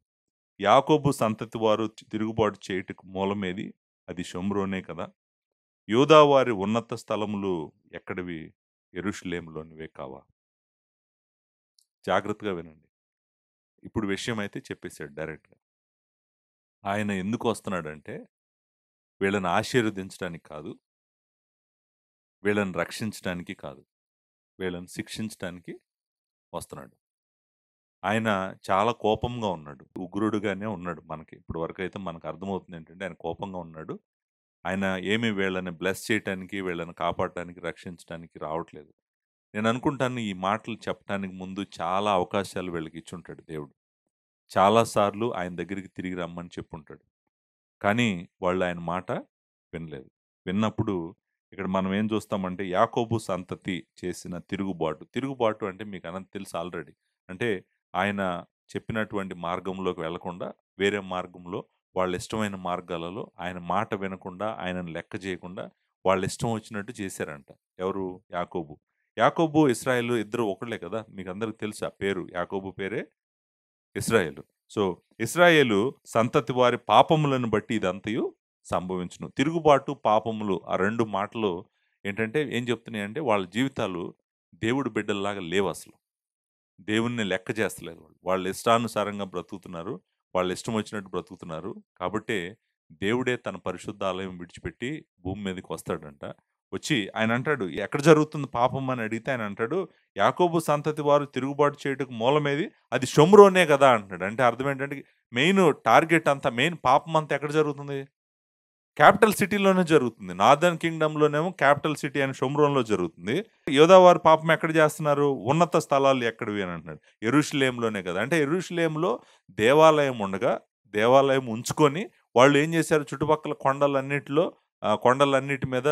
యాకోబు సంతతి వారు తిరుగుబాటు చేయుటకు మూలమేది? అది షోమ్రోనే కదా! యూదా వారి ఉన్నత స్థలములు ఎక్కడివి? యెరూషలేములోనివే కావా? జాగ్రత్తగా వినండి. ఇప్పుడు విషయమైతే చెప్పేసాడు డైరెక్ట్‌గా. ఆయన ఎందుకు వస్తున్నాడంటే, వీళ్ళని ఆశీర్వదించడానికి కాదు, వీళ్ళని రక్షించడానికి కాదు, వీళ్ళని శిక్షించడానికి వస్తున్నాడు. ఆయన చాలా కోపంగా ఉన్నాడు. ఉగ్రుడుగానే ఉన్నాడు మనకి. ఇప్పటి వరకైతే మనకు అర్థమవుతుందేంటంటే, ఆయన కోపంగా ఉన్నాడు. ఆయన ఏమి వీళ్ళని బ్లెస్ చేయటానికి, వీళ్ళని కాపాడటానికి, రక్షించటానికి రావట్లేదు. నేననుకుంటాను ఈ మాటలు చెప్పటానికి ముందు చాలా అవకాశాలు వీళ్ళకి ఇచ్చుంటాడు దేవుడు. చాలాసార్లు ఆయన దగ్గరికి తిరిగి రమ్మని చెప్పుంటాడు. కానీ వాళ్ళు ఆయన మాట వినలేదు. విన్నప్పుడు ఇక్కడ మనం ఏం చూస్తామంటే యాకోబు సంతతి చేసిన తిరుగుబాటు. తిరుగుబాటు అంటే మీకు తెలుసు ఆల్రెడీ. అంటే ఆయన చెప్పినటువంటి మార్గంలోకి వెళ్ళకుండా వేరే మార్గంలో వాళ్ళ ఇష్టమైన మార్గాలలో ఆయన మాట వినకుండా, ఆయనను లెక్క చేయకుండా వాళ్ళ ఇష్టం వచ్చినట్టు చేశారంట. ఎవరు? యాకోబు. యాకోబు, ఇశ్రాయేలు ఇద్దరు ఒకళ్ళే కదా! మీకందరికి తెలుసు ఆ పేరు. యాకోబు పేరే ఇశ్రాయేలు. సో, ఇశ్రాయేలు సంతతి వారి పాపములను బట్టి ఇదంతయు సంభవించును. తిరుగుబాటు, పాపములు ఆ 2 మాటలు ఏంటంటే ఏం చెప్తున్నాయంటే వాళ్ళ జీవితాలు దేవుడి బిడ్డల్లాగా లేవసలు. దేవుడిని లెక్క చేస్తలేదు వాళ్ళు. వాళ్ళ ఇష్టానుసారంగా బ్రతుకుతున్నారు. వాళ్ళ ఇష్టం వచ్చినట్టు బ్రతుకుతున్నారు. కాబట్టే దేవుడే తన పరిశుద్ధాలయం విడిచిపెట్టి భూమి మీదకి వస్తాడంట. వచ్చి ఆయన అంటాడు, "ఎక్కడ జరుగుతుంది పాపం" అని అడిగితే ఆయన అంటాడు, "యాకోబు సంతతి వారు తిరుగుబాటు చేయుటకు మూలమేది? అది షోమ్రోనే కదా" అంటున్నాడు. అంటే అర్థం ఏంటంటే మెయిన్ టార్గెట్ అంతా మెయిన్ పాపం అంతా ఎక్కడ జరుగుతుంది? క్యాపిటల్ సిటీలోనే జరుగుతుంది. నార్దర్న్ కింగ్‌డమ్‌లోనేమో క్యాపిటల్ సిటీ అయిన షోమ్రోన్‌లో జరుగుతుంది. యోధావారు పాపం ఎక్కడ చేస్తున్నారు? ఉన్నత స్థలాలు ఎక్కడివి అని అంటున్నాడు. యెరూషలేములోనే కదా! అంటే యెరూషలేములో దేవాలయం ఉండగా, దేవాలయం ఉంచుకొని వాళ్ళు ఏం చేశారు చుట్టుపక్కల కొండలన్నిటిలో కొండలన్నిటి మీద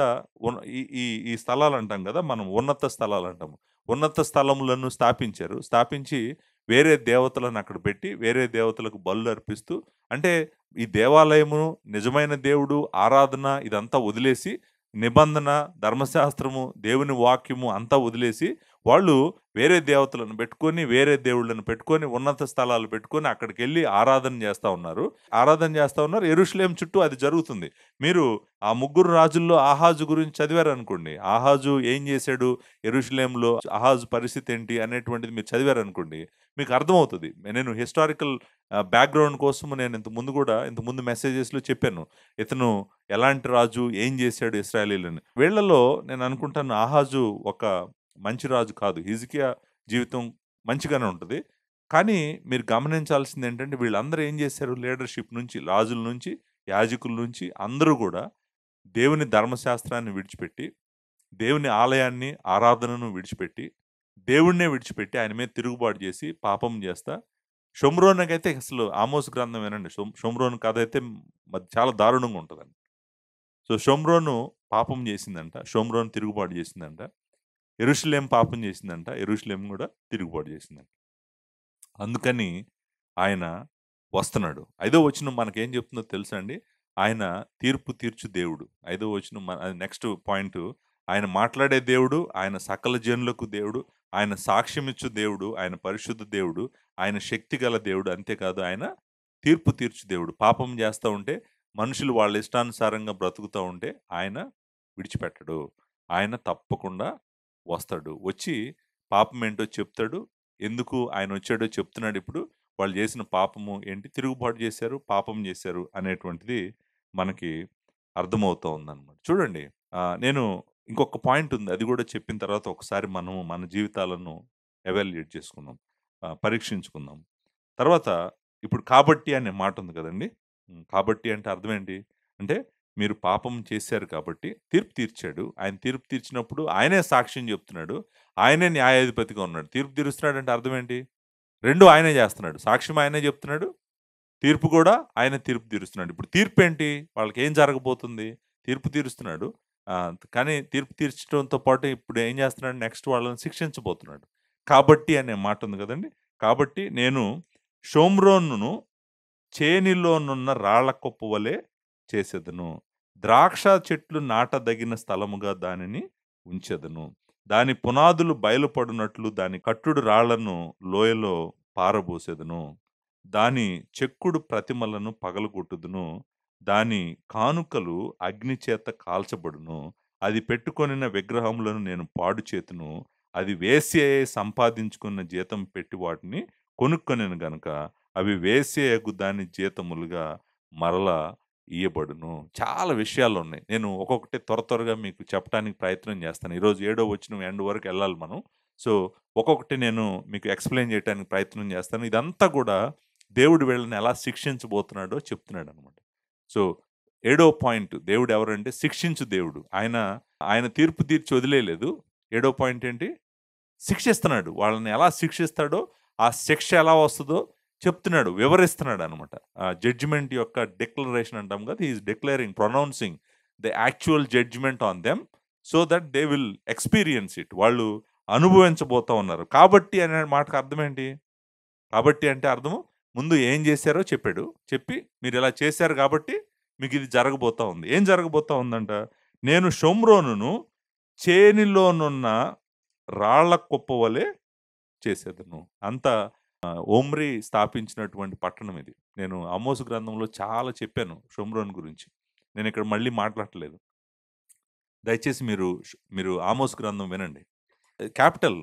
ఈ ఈ ఈ స్థలాలు అంటాం కదా! మనం ఉన్నత స్థలాలు అంటాము. ఉన్నత స్థలములను స్థాపించారు. స్థాపించి వేరే దేవతలను అక్కడ పెట్టి, వేరే దేవతలకు బలులు అర్పిస్తూ అంటే ఈ దేవాలయము, నిజమైన దేవుడు, ఆరాధన ఇదంతా వదిలేసి, నిబంధన, ధర్మశాస్త్రము, దేవుని వాక్యము అంతా వదిలేసి, వాళ్ళు వేరే దేవతలను పెట్టుకొని, వేరే దేవుళ్ళను పెట్టుకొని, ఉన్నత స్థలాలు పెట్టుకొని అక్కడికెళ్ళి ఆరాధన చేస్తా ఉన్నారు. ఆరాధన చేస్తా ఉన్నారు. యెరూషలేం చుట్టూ అది జరుగుతుంది. మీరు ఆ ముగ్గురు రాజుల్లో ఆహాజు గురించి చదివారనుకోండి. ఆహాజు ఏం చేశాడు? యెరూషలేంలో ఆహాజు పరిస్థితి ఏంటి? అనేటువంటిది మీరు చదివారనుకోండి. మీకు అర్థమవుతది. నేను హిస్టారికల్ బ్యాక్‌గ్రౌండ్ కోసం నేను ఇంతకు ముందు మెసేజెస్‌లో చెప్పాను. ఇతను ఎలాంటి రాజు? ఏం చేశాడు ఇశ్రాయేలీయులని? వీళ్ళలో నేను అనుకుంటాను ఆహాజు ఒక మంచి రాజు కాదు. హిజ్కియా జీవితం మంచిగానే ఉంటది. కానీ మీరు గమనించాల్సిందేంటంటే వీళ్ళందరూ ఏం చేశారు? లీడర్‌షిప్ నుంచి, రాజుల నుంచి, యాజకుల నుంచి అందరూ గూడా దేవుని ధర్మశాస్త్రాన్ని విడిచిపెట్టి, దేవుని ఆలయాన్ని, ఆరాధనను విడిచిపెట్టి, దేవుడినే విడిచిపెట్టి ఆయన మీద తిరుగుబాటు చేసి, పాపం చేస్తా షోమ్రోన్‌కైతే అసలు ఆమోస్ గ్రంథం వినండి. షోమ్రోన్ కథ అయితే చాలా దారుణంగా ఉంటదండి. సో, షోమ్రోను పాపం చేసిందంట. షోమ్రోన్ తిరుగుబాటు చేసిందంట. యెరూషలేం పాపం చేసిందంట. యెరూషలేం గూడా తిరుగుబాటు చేసిందంట. అందుకని ఆయన వస్తున్నాడు. ఐదో వచనం మనకేం చెప్తుందో తెలుసా అండి? ఆయన తీర్పు తీర్చు దేవుడు. ఐదో వచనం అది నెక్స్ట్ పాయింటు. ఆయన మాట్లాడే దేవుడు, ఆయన సకల జనులకు దేవుడు, ఆయన సాక్ష్యమిచ్చు దేవుడు, ఆయన పరిశుద్ధ దేవుడు, ఆయన శక్తిగల దేవుడు. అంతేకాదు ఆయన తీర్పు తీర్చు దేవుడు. పాపం చేస్తా ఉంటే, మనుషులు వాళ్ళ ఇష్టానుసారంగా బ్రతుకుతా ఉంటే ఆయన విడిచిపెట్టడు. ఆయన తప్పకుండా వస్తాడు. వచ్చి పాపం ఏంటో చెప్తాడు. ఎందుకు ఆయనొచ్చాడో చెప్తున్నాడిప్పుడు. వాళ్ళు చేసిన పాపము ఏంటి? తిరుగుబాటు చేశారు, పాపం చేశారు అనేటువంటిది మనకి అర్థమవుతా ఉందనమాట. చూడండి నేను ఇంకొక పాయింట్ ఉంది. అది గూడా చెప్పిన తర్వాత ఒకసారి మనము మన జీవితాలను ఎవాల్యుయేట్ చేసుకుందాం. పరీక్షించుకుందాం. తర్వాత ఇప్పుడు కాబట్టి అనే మాట ఉంది కదండీ! కాబట్టి అంటే అర్థం ఏంటి? అంటే మీరు పాపం చేశారు కాబట్టి తీర్పు తీర్చాడు. ఆయన తీర్పు తీర్చినప్పుడు ఆయనే సాక్ష్యం చెప్తున్నాడు. ఆయనే న్యాయాధిపతిగా ఉన్నాడు. తీర్పు తీరుస్తున్నాడంటే అర్థం ఏంటి? 2 ఆయనే చేస్తున్నాడు. సాక్ష్యం ఆయనే చెప్తున్నాడు. తీర్పు కూడా ఆయనే తీర్పు తీరుస్తున్నాడు. ఇప్పుడు తీర్పేంటి? వాళ్ళకేం జరగబోతుంది? తీర్పు తీరుస్తున్నాడు. కానీ తీర్పు తీర్చడంతో పాటు ఇప్పుడు ఏం చేస్తున్నాడు? నెక్స్ట్ వాళ్ళని శిక్షించబోతున్నాడు. కాబట్టి అనే మాట ఉంది కదండీ! కాబట్టి నేను షోమ్రోనును చేనిలోనున్న రాళ్ల కుప్ప వలె చేసెదను. ద్రాక్ష చెట్లు నాటదగిన స్థలముగా దానిని ఉంచెదను. దాని పునాదులు బయలుపడునట్లు దాని కట్టుడు రాళ్లను లోయలో పారబోసెదను. దాని చెక్కుడు ప్రతిమలను పగలగొట్టుదును. దాని కానుకలు అగ్నిచేత కాల్చబడును. అది పెట్టుకొనిన విగ్రహములను నేను పాడు చేతును. అది వేశ్యయే సంపాదించుకున్న జీతం పెట్టి వాటిని కొనుక్కొనెను గనుక అవి వేశ్యయగు దాని జీతములుగా మరలా ఇయ్యబడును. చాలా విషయాలున్నాయి. నేను ఒక్కొక్కటి త్వరగా మీకు చెప్పటానికి ప్రయత్నం చేస్తాను. ఈరోజు ఏడో వచనం ఎండ్ వరకు ఎళ్ళాలి మనం. సో, ఒక్కొక్కటి నేను మీకు ఎక్స్‌ప్లెయిన్ చేయటానికి ప్రయత్నం చేస్తాను. ఇదంతా గూడా దేవుడు వీళ్ళని ఎలా శిక్షించబోతున్నాడో చెప్తున్నాడనమాట. సో, ఏడో పాయింట్ దేవుడు ఎవరంటే శిక్షించు దేవుడు. ఆయన తీర్పు తీర్చి వదిలేయలేదు. ఏడో పాయింట్ ఏంటి? శిక్షిస్తున్నాడు. వాళ్ళని ఎలా శిక్షిస్తాడో, ఆ శిక్ష ఎలా వస్తదో, చెప్తున్నాడు, వివరిస్తున్నాడు అనమాట. ఆ జడ్జిమెంట్ యొక్క డిక్లరేషన్ అంటాం కదా! He is declaring, pronouncing the actual judgement on them so that they will experience it. వాళ్ళు అనుభవించబోతా ఉన్నారు. కాబట్టి అనే మాటకు అర్థం ఏంటి? కాబట్టి అంటే అర్థము, ముందు ఏం చేశారో చెప్పాడు. చెప్పి మీరిలా చేశారు కాబట్టి మీకిది జరగబోతా ఉంది. ఏం జరగబోతా ఉందంట? నేను షోమ్రోనును చేనిలోనున్న రాళ్ల కుప్ప వలె చేసేదను. అంత ఒమ్రీ స్థాపించినటువంటి పట్టణం ఇది. నేను ఆమోసు గ్రంథంలో చాలా చెప్పాను షోమ్రోన్ గురించి. నేనిక్కడ మళ్ళీ మాట్లాడట్లేదు. దయచేసి మీరు ఆమోస్ గ్రంథం వినండి. క్యాపిటల్,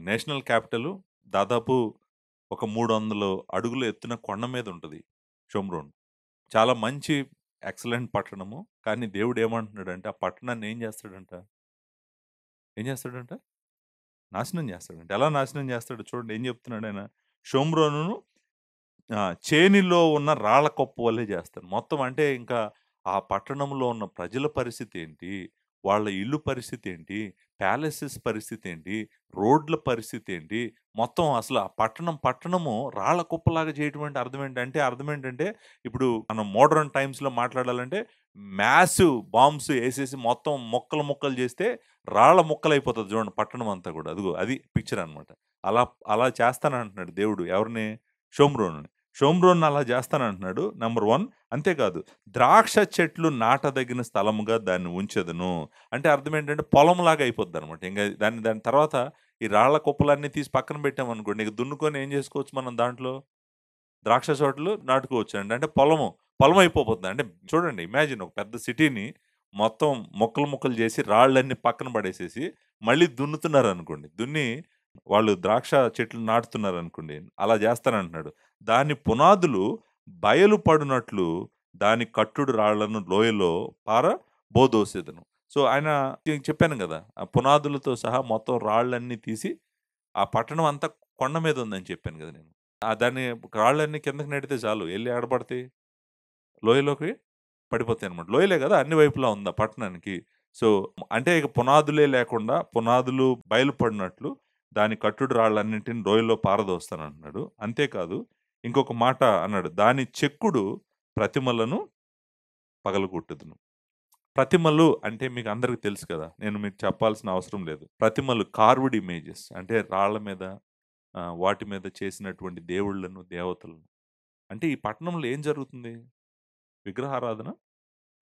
నేషనల్ క్యాపిటలు దాదాపు ఒక 300 అడుగుల ఎత్తున కొండ మీద ఉంటది షోమ్రోన్. చాలా మంచి ఎక్సలెంట్ పట్టణము. కానీ దేవుడు ఏమంటున్నాడంటే, ఆ పట్టణాన్ని ఏం చేస్తాడంట? ఏం చేస్తాడంట? నాశనం చేస్తాడంట. ఎలా నాశనం చేస్తాడో చూడండి, ఏం చెప్తున్నాడు ఆయన? షోమ్రోనును చేనిలో ఉన్న రాళ్ళ కుప్ప వలె చేస్తాను. మొత్తం అంటే ఇంకా ఆ పట్టణంలో ఉన్న ప్రజల పరిస్థితి ఏంటి? వాళ్ళ ఇల్లు పరిస్థితి ఏంటి? ప్యాలెసెస్ పరిస్థితి ఏంటి? రోడ్ల పరిస్థితి ఏంటి? మొత్తం అసలు ఆ పట్టణము రాళ్ళ కుప్పలాగా చేయటం అంటే అర్థం ఏంటంటే, ఇప్పుడు మనం మోడర్న్ టైమ్స్‌లో మాట్లాడాలంటే మాసివ్ బాంబ్స్ ఏసేసి మొత్తం ముక్కలు, ముక్కలు చేస్తే రాళ్ళ ముక్కలైపోతది చూడండి పట్టణం అంతా కూడా. అదిగో అది పిక్చర్ అన్నమాట. అలా అలా చేస్తానంటున్నాడు దేవుడు. ఎవరిని? షోమ్రోనుని. షోమ్రోన్ అలా చేస్తానంటున్నాడు. నంబర్ 1. అంతేకాదు, ద్రాక్ష చెట్లు నాటదగిన స్థలముగా దాన్ని ఉంచెదను. అంటే అర్థం ఏంటంటే పొలంలాగా అయిపోద్దనమాట. ఇంక దాని దాని తర్వాత ఈ రాళ్ళ కుప్పలన్నీ తీసి పక్కన పెట్టామనుకోండి, ఇక దున్నుకొని ఏం చేసుకోవచ్చు మనం దాంట్లో? ద్రాక్ష తోటలు నాటుకోవచ్చండి. అంటే పొలం అయిపోతుంది. అంటే చూడండి, ఇమాజిన్ ఒక పెద్ద సిటీని మొత్తం ముక్కలు, ముక్కలు చేసి రాళ్ళన్నీ పక్కన పడేసేసి మళ్ళీ దున్నుతున్నారనుకోండి. దున్ని వాళ్ళు ద్రాక్ష చెట్లు నాటుతున్నారనుకోండి. అలా చేస్తానంటున్నాడు. దాని పునాదులు బయలుపడునట్లు దాని కట్టుడు రాళ్లను లోయలో పారబోదోసెదను. సో, ఆయన చెప్పాను గదా! ఆ పునాదులతో సహా మొత్తం రాళ్ళన్నీ తీసి ఆ పట్టణం అంతా కొండ మీద ఉందని చెప్పాను గదా నేను. దాన్ని రాళ్ళన్నీ కిందకి నెడితే చాలు. ఎళ్లి ఏడ పడతాయి? లోయలోకి పడిపోతాయన్నమాట. లోయలే గదా! అన్ని వైపులా ఉంది ఆ పట్టణానికి. సో, అంటే ఇక పునాదులే లేకుండా పునాదులు బయలుపడినట్లు దాని కట్టుడు రాళ్ళన్నిటిని లోయలో పారదోస్తానంటున్నాడు. అంతేకాదు, ఇంకొక మాట అన్నాడు. దాని చెక్కుడు ప్రతిమలను పగలగొట్టుదును. ప్రతిమలు అంటే మీకు అందరికి తెలుసు కదా! నేను మీకు చెప్పాల్సిన అవసరం లేదు. ప్రతిమలు కార్వ్డ్ ఇమేజెస్ అంటే రాళ్ళ మీద, వాటి మీద చేసినటువంటి దేవుళ్ళను, దేవతలను. అంటే ఈ పట్టణంలో ఏం జరుగుతుంది? విగ్రహారాధన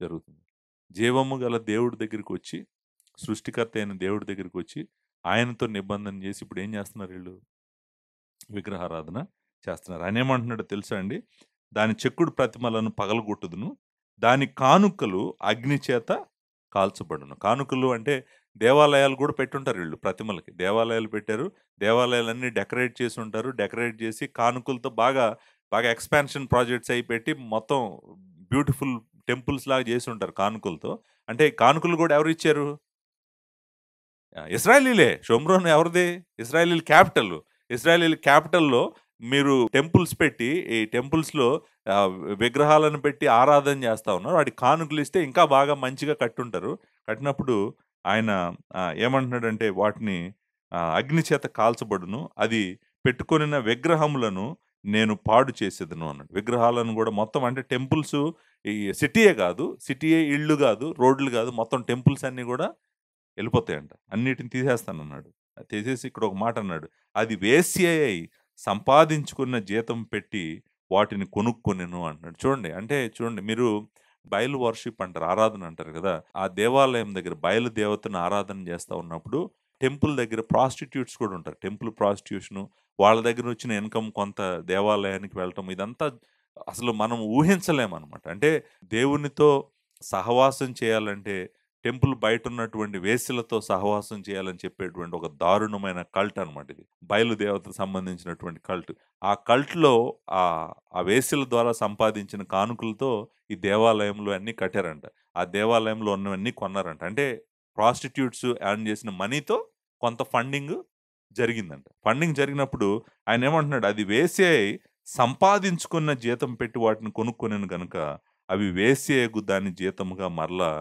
జరుగుతుంది. జీవము గల దేవుడి దగ్గరికొచ్చి, సృష్టికర్త అయిన దేవుడి దగ్గరికొచ్చి, ఆయనతో నిబంధన చేసి ఇప్పుడేం చేస్తున్నారు ఈళ్ళు? విగ్రహారాధన చేస్తున్నారు. ఆయనేమంటున్నాడో తెలుసా అండి? దాని చెక్కుడు ప్రతిమలను పగలగొట్టుదును. దాని కానుకలు అగ్ని చేత కాల్చబడును. కానుకలు అంటే దేవాలయాలు గూడా పెట్టుంటారు ఈళ్ళు ప్రతిమలకి. దేవాలయాలు పెట్టారు. దేవాలయాలన్నీ డెకరేట్ చేసుంటారు. డెకరేట్ చేసి కానుకలతో బాగా, బాగా ఎక్స్‌పాన్షన్ ప్రాజెక్ట్స్ అయి పెట్టి మొత్తం బ్యూటిఫుల్ టెంపుల్స్ లాగా చేసుంటారు కానుకలతో. అంటే కానుకలు గూడా ఎవరిచ్చారు? ఇశ్రాయేలీలే. షోమ్రోన్ ఎవరిది? ఇశ్రాయేలీల క్యాపిటల్. ఇశ్రాయేలీల క్యాపిటల్‌లో మీరు టెంపుల్స్ పెట్టి, ఈ టెంపుల్స్‌లో విగ్రహాలను పెట్టి ఆరాధన చేస్తా ఉన్నారు. వాటికి కానుకలిస్తే ఇంకా బాగా మంచిగా కట్టుంటారు. కట్టినప్పుడు ఆయన ఏమంటున్నాడంటే వాటిని అగ్ని చేత కాల్చబడును. అది పెట్టుకొనిన విగ్రహములను నేను పాడు చేసేదను అన్నాడు. విగ్రహాలను గూడా మొత్తం అంటే టెంపుల్సు ఈ సిటీయే గాదు. సిటీయే ఇళ్ళు గాదు, రోడ్లు గాదు. మొత్తం టెంపుల్స్ అన్నీ గూడా ఎళ్ళిపోతాయంట. అన్నిటిని తీసేస్తానన్నాడు. తీసేసి ఇక్కడ ఒక మాటన్నాడు. అది వేశ్య అయి సంపాదించుకున్న జీతం పెట్టి వాటిని కొనుక్కొనెను అంటున్నాడు. చూడండి, అంటే చూడండి మీరు బయలు వర్షిప్ అంటారు. ఆరాధన అంటారు గదా! ఆ దేవాలయం దగ్గర బయలు దేవతను ఆరాధన చేస్తా ఉన్నప్పుడు టెంపుల్ దగ్గర ప్రాస్టిట్యూట్స్ కూడా ఉంటారు. టెంపుల్ ప్రాస్టిట్యూషను, వాళ్ళ దగ్గర వచ్చిన ఇన్‌కమ్ కొంత దేవాలయానికి వెళ్ళటం ఇదంతా అసలు మనం ఊహించలేమనమాట. అంటే దేవునితో సహవాసం చేయాలంటే టెంపుల్ బయటున్నటువంటి వేశ్యలతో సహవాసం చేయాలని చెప్పేటువంటి ఒక దారుణమైన కల్ట్ అనమాట ఇది. బయలుదేవతకు సంబంధించినటువంటి కల్ట్. ఆ కల్ట్‌లో ఆ వేశ్యల ద్వారా సంపాదించిన కానుకలతో ఈ దేవాలయంలో అన్నీ కట్టారంట. ఆ దేవాలయంలో ఉన్నవన్నీ కొన్నారంట. అంటే ప్రాస్టిట్యూట్స్ ఎర్న్ చేసిన మనీతో కొంత ఫండింగ్ జరిగిందంట. ఫండింగ్ జరిగినప్పుడు ఆయనేమంటున్నాడు, అది వేశ్య అయి సంపాదించుకున్న జీతం పెట్టి వాటిని కొనుక్కొనెను గనుక, అవి వేశ్యయగు దాని జీతముగా మరలా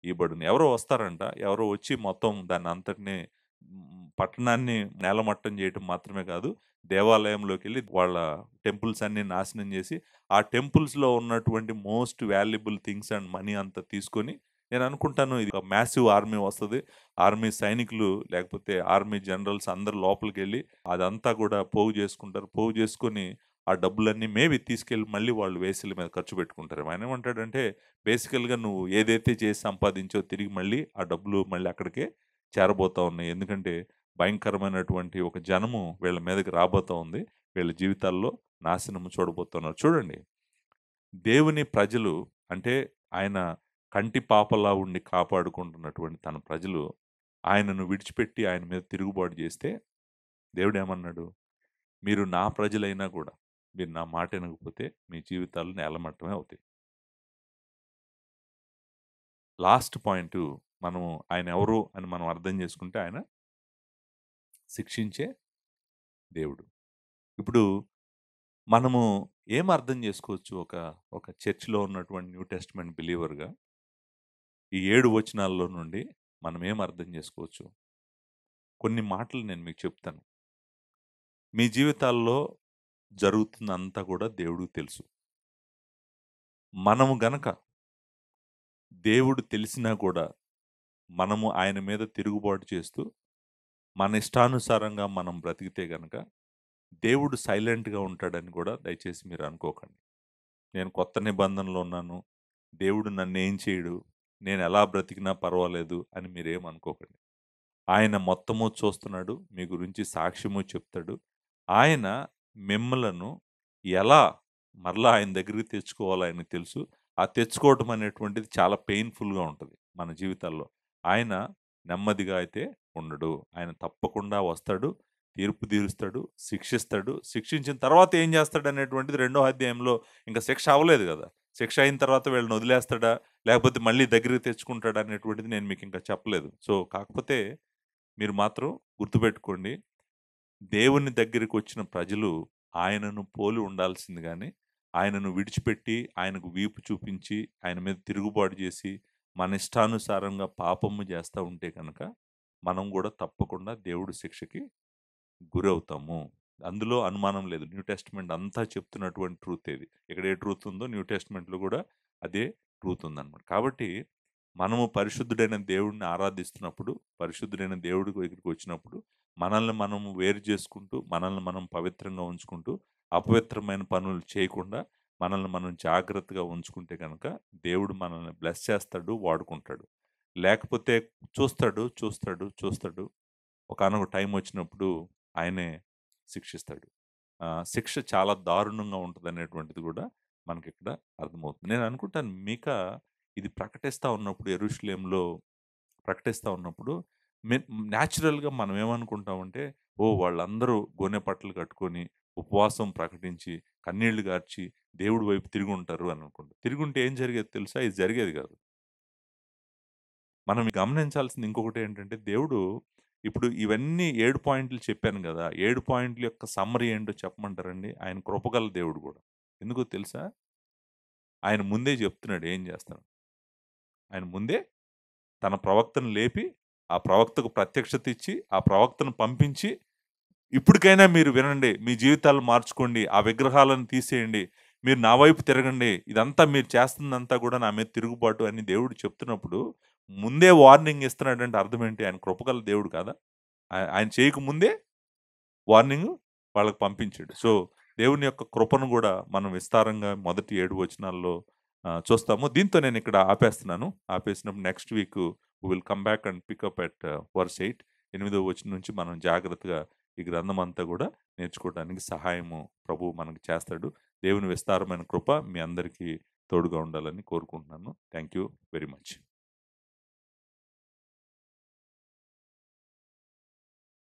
ఇవ్వబడును. ఎవరో వస్తారంట. ఎవరో వచ్చి మొత్తం దాన్నంతటిని పట్టణాన్ని నేలమట్టం చేయటం మాత్రమే కాదు, దేవాలయంలోకెళ్ళి వాళ్ళ టెంపుల్స్ అన్నీ నాశనం చేసి, ఆ టెంపుల్స్‌లో ఉన్నటువంటి most valuable things and money అంతా తీసుకొని, నేను అనుకుంటాను ఇది ఒక మాసివ్ ఆర్మీ వస్తది. ఆర్మీ సైనికులు లేకపోతే ఆర్మీ జనరల్స్ అందరూ లోపలికెళ్ళి అదంతా కూడా పోగు చేసుకుంటారు. పోగు చేసుకొని ఆ డబ్బులన్నీ మేబీ తీసుకెళ్ళి మళ్ళీ వాళ్ళు వేసీల మీద ఖర్చు పెట్టుకుంటారు. ఆయనేమంటాడంటే బేసికల్‌గా నువ్వు ఏదైతే చేసి సంపాదించావో తిరిగి మళ్ళీ ఆ డబ్బులు మళ్ళీ అక్కడికే చేరబోతా ఉన్నాయి. ఎందుకంటే భయంకరమైనటువంటి ఒక జనము వీళ్ళ మీదకి రాబోతా ఉంది. వీళ్ళ జీవితాల్లో నాశనము చూడబోతున్నారు. చూడండి, దేవుని ప్రజలు అంటే ఆయన కంటి పాపలా ఉండి కాపాడుకుంటున్నటువంటి తన ప్రజలు ఆయనను విడిచిపెట్టి ఆయన మీద తిరుగుబాటు చేస్తే దేవుడేమన్నాడు? మీరు నా ప్రజలైనా కూడా మీరు నా మాట వినకపోతే మీ జీవితాలు నేలమట్టమే అవుతాయి. లాస్ట్ పాయింటు మనము ఆయన ఎవరు అని మనం అర్థం చేసుకుంటే ఆయన శిక్షించే దేవుడు. ఇప్పుడు మనము ఏం అర్థం చేసుకోవచ్చు ఒక చర్చ్‌లో ఉన్నటువంటి న్యూ టెస్టమెంట్ బిలీవర్‌గా ఈ 7 వచనాల్లో నుండి మనం ఏం అర్థం చేసుకోవచ్చు? కొన్ని మాటలు నేను మీకు చెప్తాను. మీ జీవితాల్లో జరుగుతుందంతా కూడా దేవుడికి తెలుసు. మనము గనక దేవుడు తెలిసినా కూడా మనము ఆయన మీద తిరుగుబాటు చేస్తూ మన ఇష్టానుసారంగా మనం బ్రతికితే గనక దేవుడు సైలెంట్‌గా ఉంటాడని కూడా దయచేసి మీరు అనుకోకండి. నేను కొత్త నిబంధనలో ఉన్నాను. దేవుడు నన్నేం చేయడు. నేనెలా బ్రతికినా పర్వాలేదు అని మీరేం అనుకోకండి. ఆయన మొత్తము చూస్తున్నాడు. మీ గురించి సాక్ష్యము చెప్తాడు. ఆయన మిమ్మలను ఎలా మరలా ఆయన దగ్గరికి తెచ్చుకోవాలో ఆయనకు తెలుసు. ఆ తెచ్చుకోవటం అనేటువంటిది చాలా పెయిన్‌ఫుల్‌గా ఉంటది మన జీవితాల్లో. ఆయన నెమ్మదిగా అయితే ఉండడు. ఆయన తప్పకుండా వస్తాడు. తీర్పు తీరుస్తాడు. శిక్షిస్తాడు. శిక్షించిన తర్వాత ఏం చేస్తాడనేటువంటిది రెండో అధ్యాయంలో ఇంక శిక్ష అవ్వలేదు గదా! శిక్ష అయిన తర్వాత వీళ్ళని వదిలేస్తాడా? లేకపోతే మళ్ళీ దగ్గరికి తెచ్చుకుంటాడా అనేటువంటిది నేను మీకింకా చెప్పలేదు. సో, కాకపోతే మీరు మాత్రం గుర్తుపెట్టుకోండి. దేవుని దగ్గరికొచ్చిన ప్రజలు ఆయనను పోలి ఉండాల్సింది గానీ, ఆయనను విడిచిపెట్టి, ఆయనకు వీపు చూపించి, ఆయన మీద తిరుగుబాటు జేసి, మన ఇష్టానుసారంగా పాపము జేస్తా ఉంటే గనక, మనం గూడా తప్పకుండా దేవుడి శిక్షకి గురవుతాము. అందులో అనుమానం లేదు. న్యూ టెస్టమెంట్ అంతా చెప్తున్నటువంటి ట్రూత్ ఇది. ఇక్కడ ఏ ట్రూత్ ఉందో న్యూ టెస్టమెంట్‌లో గూడా అదే ట్రూత్ ఉందనమాట. కాబట్టి మనము పరిశుద్ధుడైన దేవుడిని ఆరాధిస్తున్నప్పుడు, పరిశుద్ధుడైన దేవుడి దగ్గరికి వచ్చినప్పుడు, మనల్ని మనము వేరు చేసుకుంటూ, మనల్ని మనం పవిత్రంగా ఉంచుకుంటూ, అపవిత్రమైన పనులు చేయకుండా, మనల్ని మనం జాగ్రత్తగా ఉంచుకుంటే గనక, దేవుడు మనల్ని బ్లెస్ చేస్తాడు, వాడుకుంటాడు. లేకపోతే చూస్తాడు, చూస్తాడు, చూస్తాడు. ఒకానొక టైమొచ్చినప్పుడు ఆయనే శిక్షిస్తాడు. శిక్ష చాలా దారుణంగా ఉంటదనేటువంటిది గూడా మనకిక్కడ అర్థమవుతుంది. నేననుకుంటాను మీకా ఇది ప్రకటిస్తా ఉన్నప్పుడు యెరూషలేములో ప్రకటిస్తా ఉన్నప్పుడు మె న్యాచురల్‌గా మనం ఏమనుకుంటామంటే, ఓహ్! వాళ్ళందరూ గోనె పట్టలు కట్టుకొని, ఉపవాసం ప్రకటించి, కన్నీళ్లు గార్చి, దేవుడి వైపు తిరిగుంటారు అని అనుకుంటాం. తిరుగుంటే ఏం జరిగేది తెలుసా? ఇది జరిగేది గాదు. మనం గమనించాల్సింది ఇంకొకటేంటంటే, దేవుడు ఇప్పుడు ఇవన్నీ 7 పాయింట్లు చెప్పాను గదా! 7 పాయింట్ల యొక్క సమ్మరీ ఏంటో చెప్పమంటారండి? ఆయన కృపగల దేవుడు గూడా. ఎందుకో తెలుసా? ఆయన ముందే జెప్తున్నాడు ఏం జేస్తాడో. ఆయన ముందే తన ప్రవక్తను లేపి, ఆ ప్రవక్తకు ప్రత్యక్షత ఇచ్చి, ఆ ప్రవక్తను పంపించి, ఇప్పటికైనా మీరు వినండి. మీ జీవితాలు మార్చుకోండి. ఆ విగ్రహాలను తీసేయండి. మీరు నా వైపు తిరగండి. ఇదంతా మీరు చేస్తుందంతా గూడా నా మీద తిరుగుబాటు అని దేవుడు చెప్తున్నప్పుడు, ముందే వార్నింగ్ ఇస్తున్నాడంటే అర్థమేంటి? ఆయన కృపగల దేవుడు కాదా? ఆయన చేయకముందే వార్నింగ్ వాళ్ళకి పంపించాడు. సో, దేవుని యొక్క కృపను గూడా మనం విస్తారంగా మొదటి 7 వచనాల్లో చూస్తాము. దీంతో నేనిక్కడ ఆపేస్తున్నాను. ఆపేసినప్పుడు next week we will come back and pick up at verse 8. 8వ వచనం నుంచి మనం జాగ్రత్తగా ఈ గ్రంథమంతా గూడా నేర్చుకోవడానికి సహాయము ప్రభువు మనకు చేస్తాడు. దేవుని విస్తారమైన కృప మీ అందరికీ తోడుగా ఉండాలని కోరుకుంటున్నాను. Thank you very much.